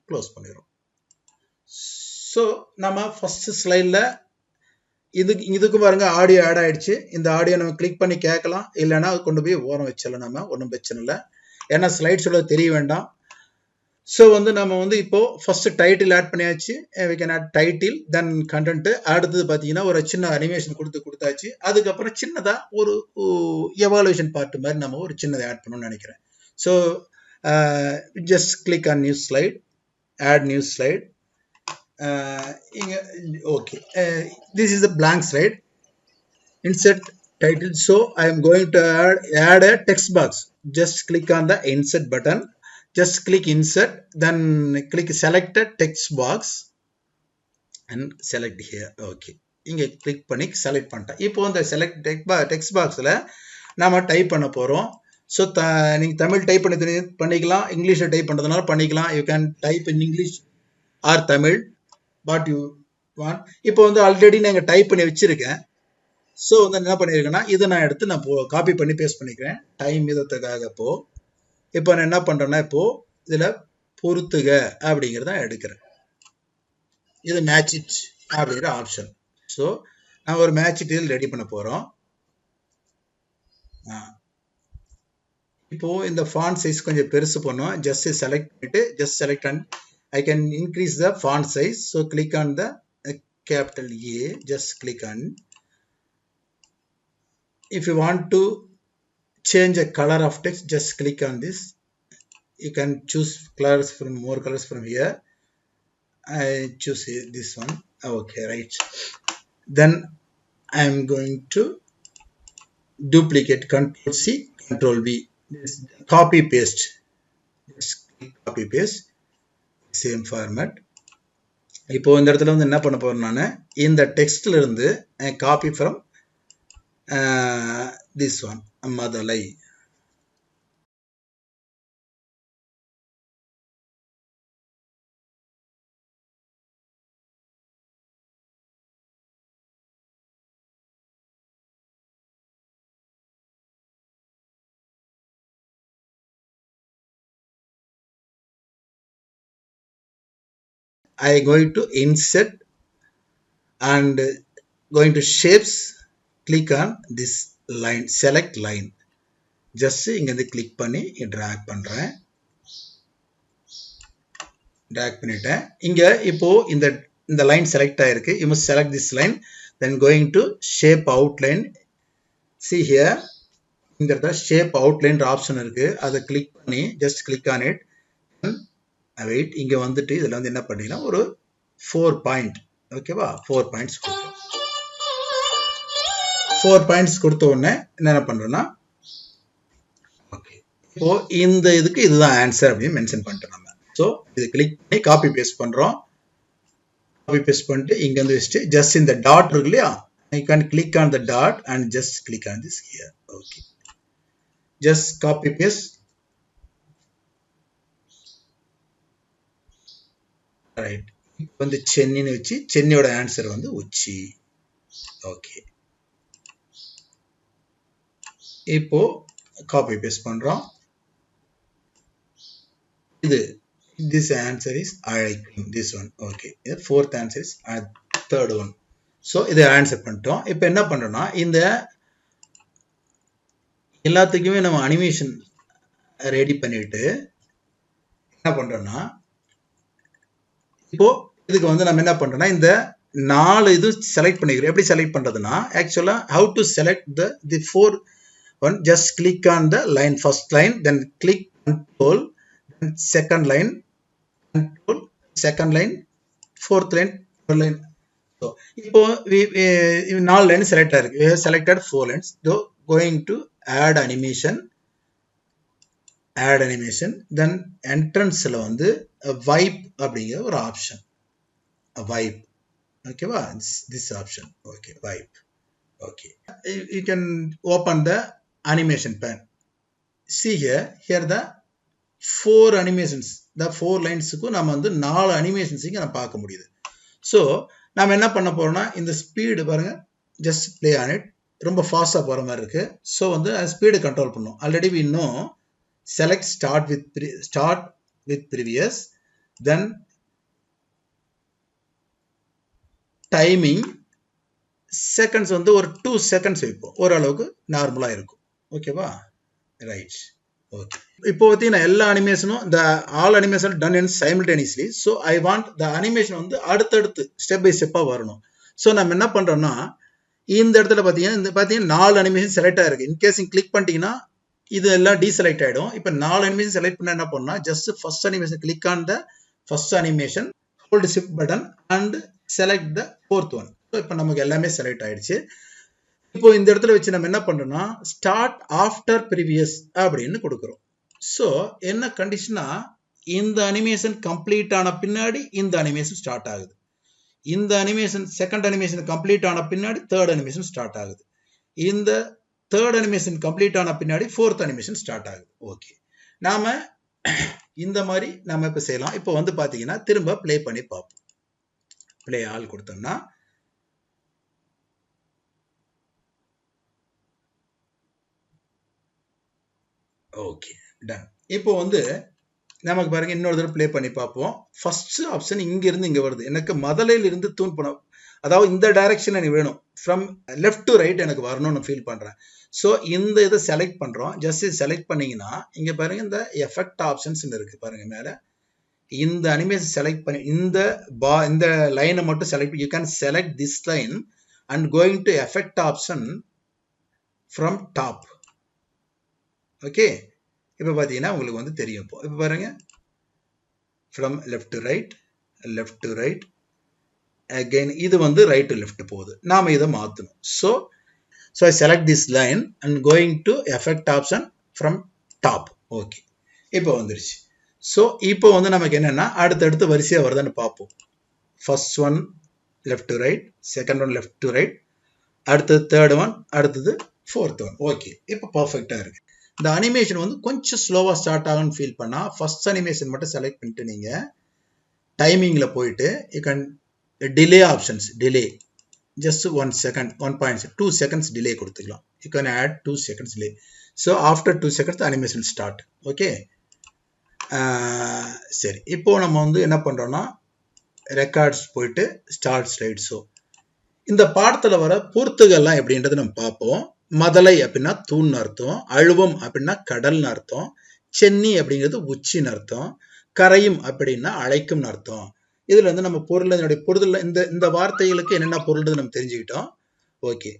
க்ளோஸ் பண்ணிடுறோம். ஸோ நம்ம ஃபர்ஸ்ட் ஸ்லைடில் இதுக்கு பாருங்க ஆடியோ ஆட் ஆயிடுச்சு. இந்த ஆடியோ நம்ம கிளிக் பண்ணி கேட்கலாம், இல்லைன்னா கொண்டு போய் ஓரம் வச்சிடலாம். நம்ம ஒன்றும் பிரச்சனை இல்லை, ஏன்னா ஸ்லைட்ஸோட தெரிய வேண்டாம். ஸோ வந்து நம்ம வந்து இப்போ ஃபர்ஸ்ட் டைட்டில் ஆட் பண்ணியாச்சு. we can add title, then content. அடுத்தது பார்த்தீங்கன்னா ஒரு சின்ன அனிமேஷன் கொடுத்தாச்சு. அதுக்கப்புறம் சின்னதா ஒரு எவாலுவேஷன் பார்ட் மாதிரி நம்ம ஒரு சின்னதை ஆட் பண்ணணும்னு நினைக்கிறேன். So just click on new slide, add new slide. Okay, this is a blank slide. Insert title. So I am going to add a text box. Just click on the insert button. Just click insert, then click select a text box and select here. Okay, இங்க click பண்ணி select பண்ணிட்டேன். இப்போ இந்த select text boxல நாம type பண்ண போறோம். So நீங்க Tamil type பண்ணிக்கலாம், இங்கிலீஷ்ல டைப் பண்றதுனால பண்ணிக்கலாம். You can type in English or Tamil, what you want. இப்போ வந்து ஆல்ரெடி நாங்க டைப் பண்ணி வச்சிருக்கேன். ஸோ வந்து என்ன பண்ணிருக்கேன்னா, இதை நான் எடுத்து நான் காப்பி பண்ணி பேஸ்ட் பண்ணிக்கிறேன் டைம் இதத்துக்காக. இப்போ நான் என்ன பண்றேன்னா, இப்போ இதுல பொறுத்துக அப்படிங்கிறத எடுக்கிறேன். இது மேட்ச் இட் அப்படிங்கிற ஆப்ஷன். ஸோ நான் ஒரு மேட்ச் இட் ரெடி பண்ண போறோம். இப்போ இந்த ஃபாண்ட் சைஸ் கொஞ்சம் பெருசு பண்ணும். ஜஸ்ட் செலக்ட் பண்ணிட்டு just select and I can increase the font size. So click on the capital A. Just click on. If you want to change the color of text, just click on this. You can choose colors from more colors from here. I choose this one. Okay, right. Then I am going to duplicate. Control C, Control V. This copy paste. Just click copy paste. Same format. இப்போ இந்த இடத்துல வந்து என்ன பண்ண போறேன், நான் இந்த டெக்ஸ்ட்ல இருந்து காப்பி ஃப்ரம் திஸ் ஒன் மதலை. I going to insert and going to shapes. Click on this line, select line. Just இங்க இருந்து click பண்ணி drag பண்றேன். drag பண்ணிட்டேன். இங்க இப்போ இந்த லைன் செலக்ட் ஆயிருக்கு. You must select this line, then going to shape outline. See here, இந்த இடத்துல shape outline ஆப்ஷன் இருக்கு. அதை click பண்ணி just click on it. Wait, இங்க வந்துட்டு இதுல வந்து என்ன பண்ணீங்கன்னா ஒரு 4 பாயிண்ட், ஓகேவா, 4 பாயிண்ட்ஸ் கொடுத்தோம். 4 பாயிண்ட்ஸ் கொடுத்த உடனே என்ன பண்றோம்னா, ஓகே, இப்போ இந்த இதுக்கு இதுதான் ஆன்சர் அப்படின்னு மென்ஷன் பண்ணிட்டோம் நம்ம. ஸோ இது கிளிக் பண்ணி காப்பி பேஸ்ட் பண்றோம். காப்பி பேஸ்ட் பண்ணிட்டு இங்க வந்து வச்சுட்டு ஜஸ்ட் இந்த டாட் இருக்கு இல்லையா, you can click on the dot and just click on this here. Okay, just copy paste. Right, இப்போ வந்து சென்னின்னு வச்சு சென்னியோட ஆன்சர் வந்து உச்சி. ஓகே, இப்போ காப்பி பேஸ்ட் பண்றோம். இது this answer is அழைக்கும், this one. Okay, fourth answer is third one. So இதை ஆன்சர் பண்ணிட்டோம். இப்போ என்ன பண்றோம்னா, இந்த எல்லாத்துக்குமே நம்ம அனிமேஷன் ரெடி பண்ணிட்டு என்ன பண்றோம்னா, இப்போ இதுக்கு வந்து நம்ம என்ன பண்றோம்னா, இந்த 4 இது செலக்ட் பண்ணிக்கிறோம். எப்படி செலக்ட் பண்றதுன்னா, ஆக்சுவலா how to select the 4 one, just click on the line, first line, then click control, then second line, control, second line, fourth line, third line. So இப்போ 4 லைன் செலக்ட் ஆயிருக்கு. we have selected 4 lines. So going to add animation, then entrance-ல வந்து wipe அப்படிங்கிற ஒரு option, wipe, ஓகேவா, this option. Okay, wipe. Okay, you can open the animation pane. See here the 4 animations, the 4 lines-க்கு நம்ம வந்து 4 animations இங்க நம்ம பார்க்க முடியுது. ஸோ நாம என்ன பண்ண போறோம்னா, இந்த ஸ்பீடு பாருங்க, just play on it. ரொம்ப ஃபாஸ்டா போற மாதிரி இருக்கு. ஸோ வந்து ஸ்பீடு கண்ட்ரோல் பண்ணும். Already we know select start with previous, then timing seconds வந்து ஒரு 2 செகண்ட்ஸ் வைப்போம், ஓரளவுக்கு நார்மலாக இருக்கும். ஓகேவா, ரைட். ஓகே, இப்போ பார்த்தீங்கன்னா எல்லா அனிமேஷனும் இந்த all animation done in simultaneously. So I want the animation வந்து அடுத்தடுத்து ஸ்டெப் பை ஸ்டெப்பாக வரணும். ஸோ நம்ம என்ன பண்ணுறோம்னா, இந்த இடத்துல பார்த்தீங்கன்னா 4 அனிமேஷன் செலக்ட் ஆயிருக்கு. இன்கேஸ் நீங்கள் கிளிக் பண்ணிட்டீங்கன்னா இது எல்லாம் டீசெலக்ட் ஆகிடும். இப்போ 4 அனிமேஷன் செலக்ட் பண்ண என்ன பண்ணால், just first animation click on the first animation, hold shift button and select the 4th one. So இப்போ நமக்கு எல்லாமே செலக்ட் ஆயிடுச்சு. இப்போ இந்த இடத்துல வச்சு நம்ம என்ன பண்றோம்னா, ஸ்டார்ட் ஆஃப்டர் ப்ரீவியஸ் அப்படின்னு கொடுக்குறோம். ஸோ என்ன கண்டிஷனா, இந்த அனிமேஷன் கம்ப்ளீட் ஆன பின்னாடி இந்த அனிமேஷன் ஸ்டார்ட் ஆகுது. இந்த அனிமேஷன் செகண்ட் அனிமேஷன் கம்ப்ளீட் ஆன பின்னாடி தேர்ட் அனிமேஷன் ஸ்டார்ட் ஆகுது. இந்த தேர்ட் அனிமேஷன் கம்ப்ளீட் ஆன பின்னாடி ஃபோர்த் அனிமேஷன் ஸ்டார்ட் ஆகுது. ஓகே, நாம இந்த மாதிரி நாம இப்ப செய்யலாம். இப்போ வந்து பாத்தீங்கன்னா திரும்ப பிளே பண்ணி பார்ப்போம். பிளே ஆல் கொடுத்தோம்னா ஓகே, டன். இப்போ வந்து நமக்கு பாருங்க, இன்னொரு தடவை பிளே பண்ணி பார்ப்போம். ஃபர்ஸ்ட் ஆப்ஷன் இங்க இருந்து இங்க வருது. எனக்கு முதலையில இருந்து தூண் பண்ண, அதாவது இந்த டைரக்ஷன் எனக்கு வேணும், ஃப்ரம் லெஃப்ட் டு ரைட் எனக்கு வரணும்னு ஃபீல் பண்றேன். ஸோ இந்த இதை செலக்ட் பண்றோம். ஜஸ்ட் செலக்ட் பண்ணீங்கன்னா இங்க பாருங்க, இந்த எஃபெக்ட் ஆப்ஷன்ஸ் இருக்கு பாருங்க மேல. இந்த அனிமேஷன் செலக்ட் பண்ணி இந்த லைனை மட்டும் select, you can select this line and going to effect option from top. Okay, இப்போ பார்த்தீங்கன்னா உங்களுக்கு வந்து தெரியும். இப்போ பாருங்க, from left to right, left to right, again இது வந்து ரைட் டு லெஃப்ட் போகுது. நாம இதை மாற்றணும். So I select this line and going to effect option from top. Okay, இப்போ வந்துருச்சு. ஸோ இப்போ வந்து நமக்கு என்னன்னா, அடுத்தடுத்து வரிசையாக வருதான்னு பார்ப்போம். First one left to right, second one left to right, அடுத்தது தேர்ட் ஒன், அடுத்தது ஃபோர்த் ஒன். ஓகே, இப்போ பர்ஃபெக்டாக இருக்கு. இந்த அனிமேஷன் வந்து கொஞ்சம் ஸ்லோவாக ஸ்டார்ட் ஆகும்னு ஃபீல் பண்ணால் ஃபர்ஸ்ட் அனிமேஷன் மட்டும் செலக்ட் பண்ணிட்டு நீங்கள் டைமிங்கில் போயிட்டு you can delay options, delay just 1 second, 1.2 seconds delay கொடுத்துக்கலாம். You can add 2 seconds delay. So after 2 seconds animation start. Okay, சரி. இப்போ நம்ம வந்து என்ன பண்ணுறோம்னா, ரெக்கார்ட்ஸ் போயிட்டு ஸ்டார்ட் ஸ்லைட் ஷோ. இந்த பாடத்தில் வர பொறுத்துகள்லாம் எப்படின்றது நம்ம பார்ப்போம். மதலை அப்படின்னா தூண்னு அர்த்தம், அழுவம் அப்படின்னா கடல்னு அர்த்தம், சென்னி அப்படிங்கிறது உச்சின்னு அர்த்தம், கரையும் அப்படின்னா அழைக்கும்னு அர்த்தம். இதுல வந்து நம்ம பொருளுடைய பொருள் இந்த வார்த்தைகளுக்கு என்னென்ன பொருள் நம்ம தெரிஞ்சுக்கிட்டோம். Okay,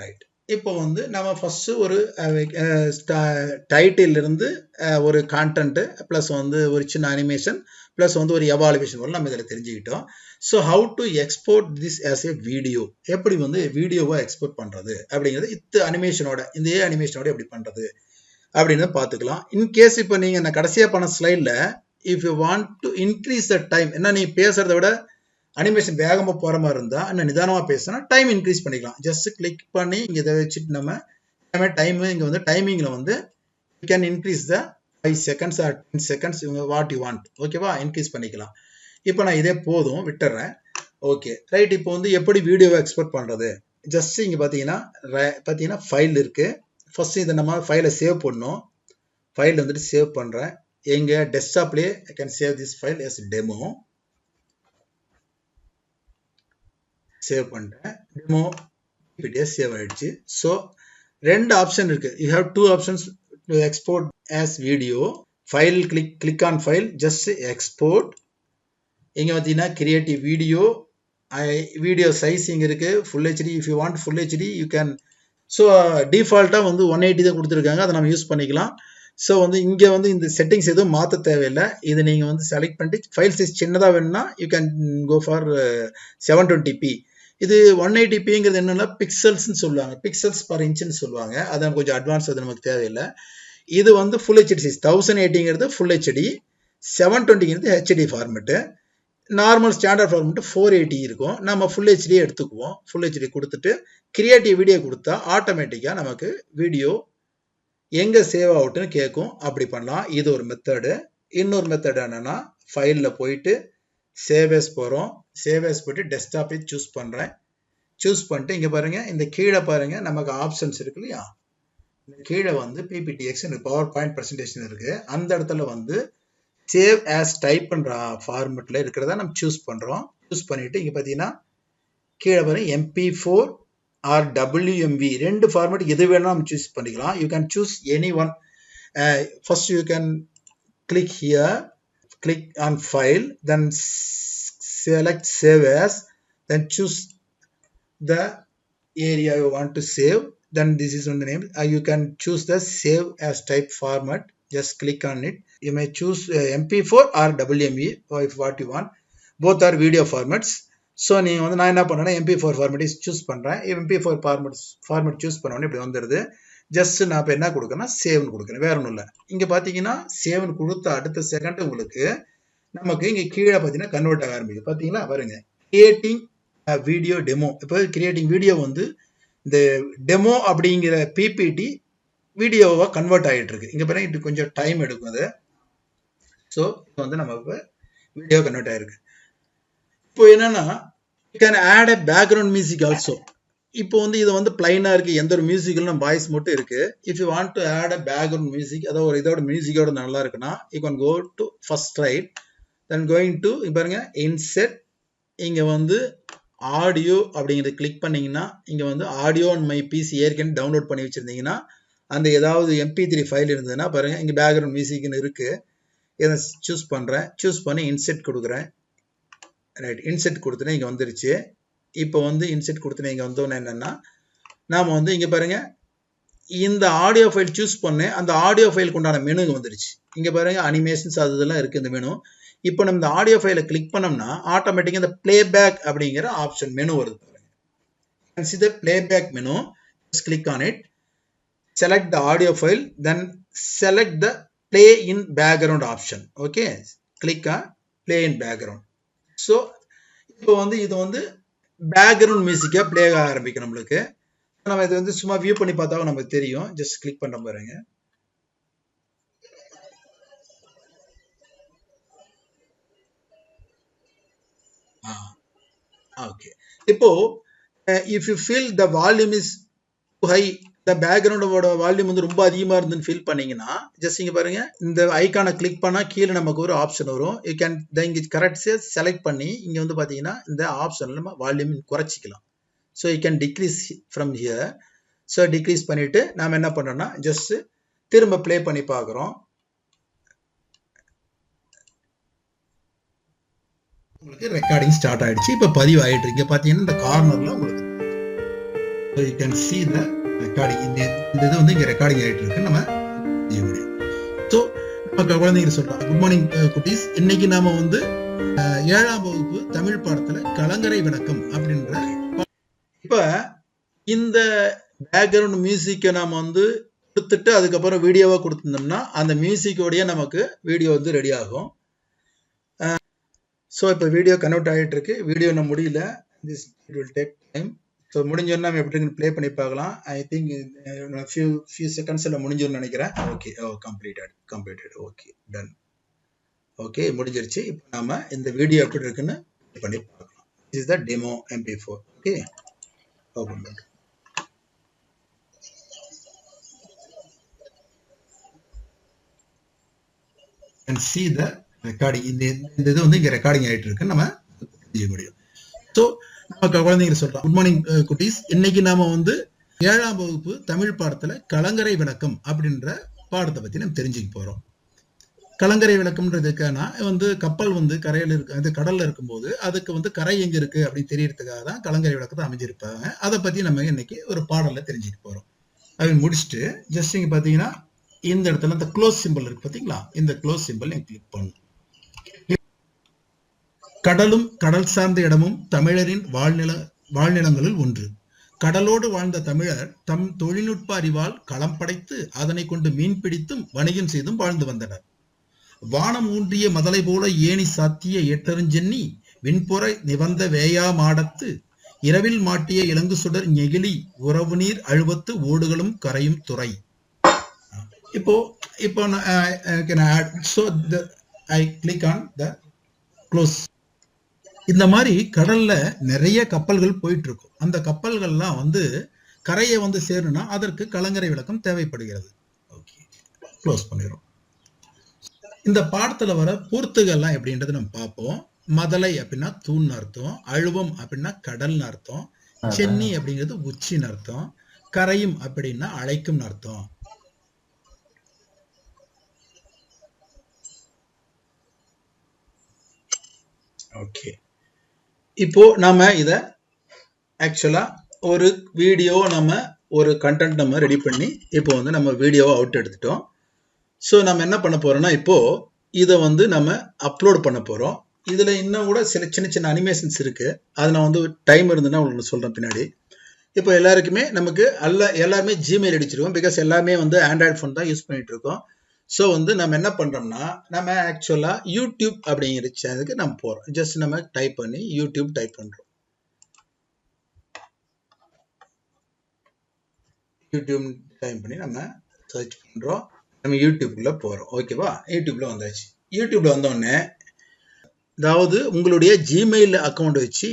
right. இப்போ வந்து நம்ம ஃபர்ஸ்ட் ஒரு டைட்டில் இருந்து ஒரு கான்டென்ட் பிளஸ் வந்து ஒரு சின்ன அனிமேஷன் பிளஸ் வந்து ஒரு எவாலுவேஷன் வரும் நம்ம இதில் தெரிஞ்சுக்கிட்டோம். So how to export this as a video, எப்படி வந்து வீடியோவை எக்ஸ்போர்ட் பண்ணுறது அப்படிங்கிறது இந்த அனிமேஷனோட எப்படி பண்ணுறது அப்படின்னு பார்த்துக்கலாம். இன்கேஸ் இப்போ நீங்கள் நான் கடைசியாக பண்ண ஸ்லைடில் if you want to increase the time, என்ன நீ பேசுறத விட அனிமேஷன் வேகமாக போகிற மாதிரி இருந்தால் இன்னும் நிதானமாக பேசினா டைம் இன்க்ரீஸ் பண்ணிக்கலாம். ஜஸ்ட் கிளிக் பண்ணி இங்கே இதை வச்சுட்டு நம்ம டைம் இங்கே வந்து டைமிங்கில் வந்து you can increase the 5 seconds R 10 seconds what you want. ஓகேவா, இன்க்ரீஸ் பண்ணிக்கலாம். இப்போ நான் இதே போதும் விட்டுறேன். Okay, right. இப்போ வந்து எப்படி வீடியோவை எக்ஸ்போர்ட் பண்ணுறது, ஜஸ்ட் இங்கே பார்த்தீங்கன்னா ஃபைல் இருக்குது. ஃபர்ஸ்ட் இதை நம்ம ஃபைலை சேவ் பண்ணணும். ஃபைல் வந்துட்டு சேவ் பண்ணுறேன். எங்க டெஸ்க்டாப்லேயே I can save this file as demo. Save பண்ணிட்டேன். டெமோ பிடிஎஃப் சேவ் ஆயிடுச்சு. ஸோ 2 ஆப்ஷன் இருக்கு. You have 2 options to export as video. File click on file, just export. இங்கே பார்த்தீங்கன்னா கிரியேட்டிவ் வீடியோ சைஸ் இங்கே இருக்கு. Full HD, if you want full HD you can. So டிஃபால்ட்டாக வந்து 180 தான் கொடுத்துருக்காங்க, அதை நம்ம யூஸ் பண்ணிக்கலாம். ஸோ வந்து இங்கே வந்து இந்த செட்டிங்ஸ் எதுவும் மாற்ற தேவையில்லை. இது நீங்கள் வந்து செலக்ட் பண்ணிட்டு ஃபைல் சைஸ் சின்னதாக வேணும்னா you can go for 720p. இது 180pங்கிறது என்னன்னா பிக்சல்ஸ்ன்னு சொல்லுவாங்க, பிக்சல்ஸ் பர் இன்ச்னு சொல்லுவாங்க. அது கொஞ்சம் அட்வான்ஸ், அது நமக்கு தேவையில்லை. இது வந்து ஃபுல் ஹெச்டி சைஸ் 1080ங்கிறது ஃபுல் ஹெச்டி, 720ங்கிறது HD format. Normal standard format 480 இருக்கும். நம்ம ஃபுல் ஹெச்டியே எடுத்துக்குவோம். ஃபுல் ஹெச்டி கொடுத்துட்டு கிரியேட்டிவ் வீடியோ கொடுத்தா ஆட்டோமேட்டிக்காக நமக்கு வீடியோ எங்கே சேவ் ஆகுட்டுன்னு கேட்கும். அப்படி பண்ணலாம். இது ஒரு மெத்தடு. இன்னொரு மெத்தட் என்னன்னா, ஃபைலில் போயிட்டு சேவேஸ் போகிறோம். சேவேஸ் போயிட்டு டெஸ்க்டாப்பை சூஸ் பண்ணுறேன். சூஸ் பண்ணிட்டு இங்கே பாருங்கள், இந்த கீழே பாருங்கள் நமக்கு ஆப்ஷன்ஸ் இருக்கு இல்லையா. இந்த கீழே வந்து PPTX பவர் பாயிண்ட் ப்ரெசன்டேஷன் இருக்குது. அந்த இடத்துல வந்து சேவ் ஆஸ் டைப் பண்ணுற ஃபார்மெட்டில் இருக்கிறத நம்ம சூஸ் பண்ணுறோம். சூஸ் பண்ணிவிட்டு இங்கே பார்த்தீங்கன்னா கீழே பாருங்க MP4 ஆர் WMV ரெண்டு ஃபார்மேட் எது வேணாலும் நம்ம சூஸ் பண்ணிக்கலாம். You can choose any one. First you can click here, click on file, then select save as, then choose the area you want to save, then this is on the name. You can choose the save as type format, just click on it. You may choose MP4 or WMV if what you want. Both are video formats. So நீங்க வந்து நான் என்ன பண்றேன்னா MP4 format is choose பண்றேன். MP4 format choose பண்ணோனே இப்படி வந்துருது. Just நான் இப்போ என்ன கொடுக்கறேன்னா சேவ்னு கொடுக்குறேன், வேற ஒன்றும் இல்லை. இங்கே பார்த்தீங்கன்னா சேவ்னு கொடுத்த அடுத்த செகண்ட் உங்களுக்கு நமக்கு இங்கே கீழே பார்த்தீங்கன்னா கன்வெர்ட் ஆக ஆரம்பிக்கும். பார்த்தீங்களா பாருங்க, கிரியேட்டிங் வீடியோ டெமோ. இப்போ கிரியேட்டிங் வீடியோ வந்து இந்த டெமோ அப்படிங்கிற பிபிடி வீடியோவாக கன்வெர்ட் ஆகிட்டு இருக்கு. இங்கே பாருங்க இது கொஞ்சம் டைம் எடுக்கும் அது. ஸோ இப்போ வந்து நம்ம இப்போ வீடியோ கன்வெர்ட் ஆகிருக்கு. இப்போ என்னன்னா you can add a background music also. இப்போ வந்து இது வந்து பிளைனா இருக்கு, எந்த ஒரு மியூசிக்கலும் நம்ம வாய்ஸ் மட்டும் இருக்கு. If you want to add a background music, அதாவது ஒரு இதோட மியூசிக்கோட நல்லா இருக்குன்னா you can go to first right, then going to பாருங்க இன்செர்ட். இங்க வந்து ஆடியோ அப்படிங்கிறத கிளிக் பண்ணீங்கன்னா இங்க வந்து ஆடியோ ஆன் மை பிசி ஏற்கனவே டவுன்லோட் பண்ணி வச்சிருந்தீங்கன்னா அந்த ஏதாவது MP3 ஃபைல் இருந்ததுன்னா பாருங்க இங்க பேக்ரவுண்ட் மியூசிக்னு இருக்கு. இதை சூஸ் பண்றேன், சூஸ் பண்ணி இன்செர்ட் கொடுக்குறேன். ரைட், இன்செர்ட் கொடுத்தேன், இங்க வந்துருச்சு. இப்போ வந்து இன்செர்ட் கொடுத்தேன், இங்க வந்தோன்னு என்னன்னா நாம வந்து இங்க பாருங்க இந்த ஆடியோ ஃபைல் சூஸ் பண்ணேன், அந்த ஆடியோ ஃபைலுக்கு உண்டான மெனு வந்துருச்சு. இங்க பாருங்க அனிமேஷன்ஸ் அதெல்லாம் இருக்கு இந்த மெனு. இப்போ நம்ம இந்த ஆடியோ ஃபைலை கிளிக் பண்ணோம்னா ஆட்டோமேட்டிக்கா இந்த பிளேபேக் அப்படிங்கிற ஆப்ஷன் மெனு வருது பாருங்க. see the playback menu, just click on it, select the audio file, then select the play in background option. Okay, click on play in background. So இப்போ வந்து இது வந்து பேக்ரவுண்ட் மியூசிக்கா பிளே ஆக ஆரம்பிக்கும் நம்மளுக்கு. நம்ம இது வந்து சும்மா வியூ பண்ணி பார்த்தா நமக்கு தெரியும். ஜஸ்ட் கிளிக் பண்ற பாருங்க. ஓகே, இப்போ if you feel the volume is high, இந்த பேக்ரவுண்டோட வால்யூம் வந்து ரொம்ப அதிகமா இருந்துன்னு ஃபீல் பண்ணீங்கன்னா ஜஸ்ட் இங்க பாருங்க இந்த ஐகானை கிளிக் பண்ணா கீழே நமக்கு ஒரு ஆப்ஷன் வரும். யூ கேன் இங்க கரெக்ட் செலக்ட் பண்ணி இங்க வந்து பாத்தீங்கன்னா இந்த ஆப்ஷன்ல நம்ம வால்யூம் குறைச்சிக்கலாம். So you can decrease from here. So decrease பண்ணிட்டு நாம என்ன பண்றோம்னா ஜஸ்ட் திரும்ப பிளே பண்ணி பார்க்குறோம். உங்களுக்கு ரெக்கார்டிங் ஸ்டார்ட் ஆயிடுச்சு. இப்போ பதிவு ஆயிட்டு இருக்கு. பாத்தீங்கன்னா இந்த கார்னர்ல உங்களுக்கு you can see the recording. இந்த இது வந்து இங்க ரெக்கார்டிங் ஆயிட்டு இருக்கு. நம்ம செய்ய முடியும். ஸோ நம்ம குழந்தைங்க சொல்றோம், குட் மார்னிங் குட்டீஸ். இன்னைக்கு நாம வந்து 7ஆம் வகுப்பு தமிழ் பாடத்துல கலங்கரை விளக்கம் அப்படின்ற இப்ப இந்த பேக்ரவுண்ட் மியூசிக்கை நாம வந்து கொடுத்துட்டு அதுக்கப்புறம் வீடியோவா கொடுத்துருந்தோம்னா அந்த மியூசிக்கோடய நமக்கு வீடியோ வந்து ரெடி ஆகும். ஸோ இப்போ வீடியோ கன்வெர்ட் ஆகிட்டு இருக்கு. வீடியோ நம்ம முடியல, this it will take time. So முடிஞ்சோன்னா நம்ம எப்படி ப்ளே பண்ணி பார்க்கலாம். ஐ திங்க் ஃபியூ செகண்ட்ஸில் முடிஞ்சோன்னு நினைக்கிறேன். Okay, completed. Okay, done. Okay, முடிஞ்சிருச்சு. இப்போ நாம இந்த வீடியோ எப்படி இருக்குன்னு பண்ணி பார்க்கலாம். This is the demo MP4. Okay, open பண்ணுறேன். and see the recording. இந்த இது வந்து இங்க ரெக்கார்டிங் ஆயிட்டு இருக்கு. நம்ம செய்ய முடியும். ஸோ நம்ம குழந்தைங்க சொல்றோம், குட் மார்னிங் குட்டீஸ். இன்னைக்கு நாம வந்து 7ஆம் வகுப்பு தமிழ் பாடத்துல கலங்கரை விளக்கம் அப்படின்ற பாடத்தை பத்தி நம்ம தெரிஞ்சுக்க போறோம். கலங்கரை விளக்கம்ன்றதுக்கான வந்து கப்பல் வந்து கரையில இருக்கு, அது கடல்ல இருக்கும்போது அதுக்கு வந்து கரை எங்க இருக்கு அப்படின்னு தெரியறதுக்காக தான் கலங்கரை விளக்கத்தை அமைஞ்சிருப்பாங்க. அதை பத்தி நம்ம இன்னைக்கு ஒரு பாடல்ல தெரிஞ்சுக்க போறோம். அதை முடிச்சுட்டு ஜஸ்ட் இங்க பாத்தீங்கன்னா இந்த இடத்துல இந்த க்ளோஸ் சிம்பிள் இருக்கு பாத்தீங்களா, இந்த க்ளோஸ் சிம்பிள் நீங்க கிளிக் பண்ணும். கடலும் கடல் சார்ந்த இடமும் தமிழரின் வாழ்நிலங்களில் ஒன்று. கடலோடு வாழ்ந்த தமிழர் தம் தொழில்நுட்ப அறிவால் களம் படைத்து அதனை கொண்டு மீன் பிடித்தும் வணிகம் செய்தும் வாழ்ந்து வந்தனர். வானம் ஊன்றிய மதலை போல ஏணி சாத்திய ஏற்றருஞ்சென்னி விண்புற நிவந்த வேயா மாடத்து இரவில் மாட்டிய இலங்கு சுடர் நெகிழி உறவு நீர் அழுவத்து ஓடுகளும் கரையும் துறை. இப்போ I click on the close. இந்த மாதிரி கடல்ல நிறைய கப்பல்கள் போயிட்டு இருக்கும். அந்த கப்பல்கள்லாம் வந்து கரையை வந்து சேரணும்னா அதற்கு கலங்கரை விளக்கம் தேவைப்படுகிறது. ஓகே, க்ளோஸ் பண்ணிடுறோம். இந்த பாடத்துல வர பூர்த்துகள்லாம் எப்படின்றது நம்ம பார்ப்போம். மதலை அப்படின்னா தூண் அர்த்தம், அழுவம் அப்படின்னா கடல்னு அர்த்தம், சென்னி அப்படிங்கிறது உச்சின்னு அர்த்தம், கரையும் அப்படின்னா அழைக்கும் அர்த்தம். ஓகே, இப்போ நாம இத ஆக்சுவலா ஒரு வீடியோ ஒரு கண்டென்ட் நம்ம ரெடி பண்ணி இப்போ நம்ம வீடியோவை அவுட் எடுத்துட்டோம். ஸோ நம்ம என்ன பண்ண போறோம்னா இப்போ இதை நம்ம அப்லோட் பண்ண போறோம். இதுல இன்னும் கூட சில சின்ன சின்ன அனிமேஷன்ஸ் இருக்கு. அதை நான் டைம் இருந்துன்னா உங்களுக்கு சொல்றேன் பின்னாடி. இப்போ எல்லாருக்குமே எல்லாருமே ஜிமெயில் அடிச்சிருக்கோம். பிகாஸ் எல்லாமே ஆண்ட்ராய்டு ஃபோன் தான் யூஸ் பண்ணிட்டு இருக்கோம். ஸோ நம்ம என்ன பண்றோம்னா நம்ம ஆக்சுவலா யூடியூப் அப்படிங்கிற சேனலுக்கு நம்ம போறோம். ஜஸ்ட் நம்ம டைப் பண்ணி யூடியூப் டைப் பண்றோம். யூடியூப் டைப் பண்ணி நம்ம சர்ச் பண்றோம். நம்ம யூடியூப்ல போறோம். ஓகேவா? யூடியூப்ல வந்தாச்சு. யூடியூப்ல வந்தோடனே அதாவது உங்களுடைய ஜிமெயில் அக்கௌண்ட் வச்சு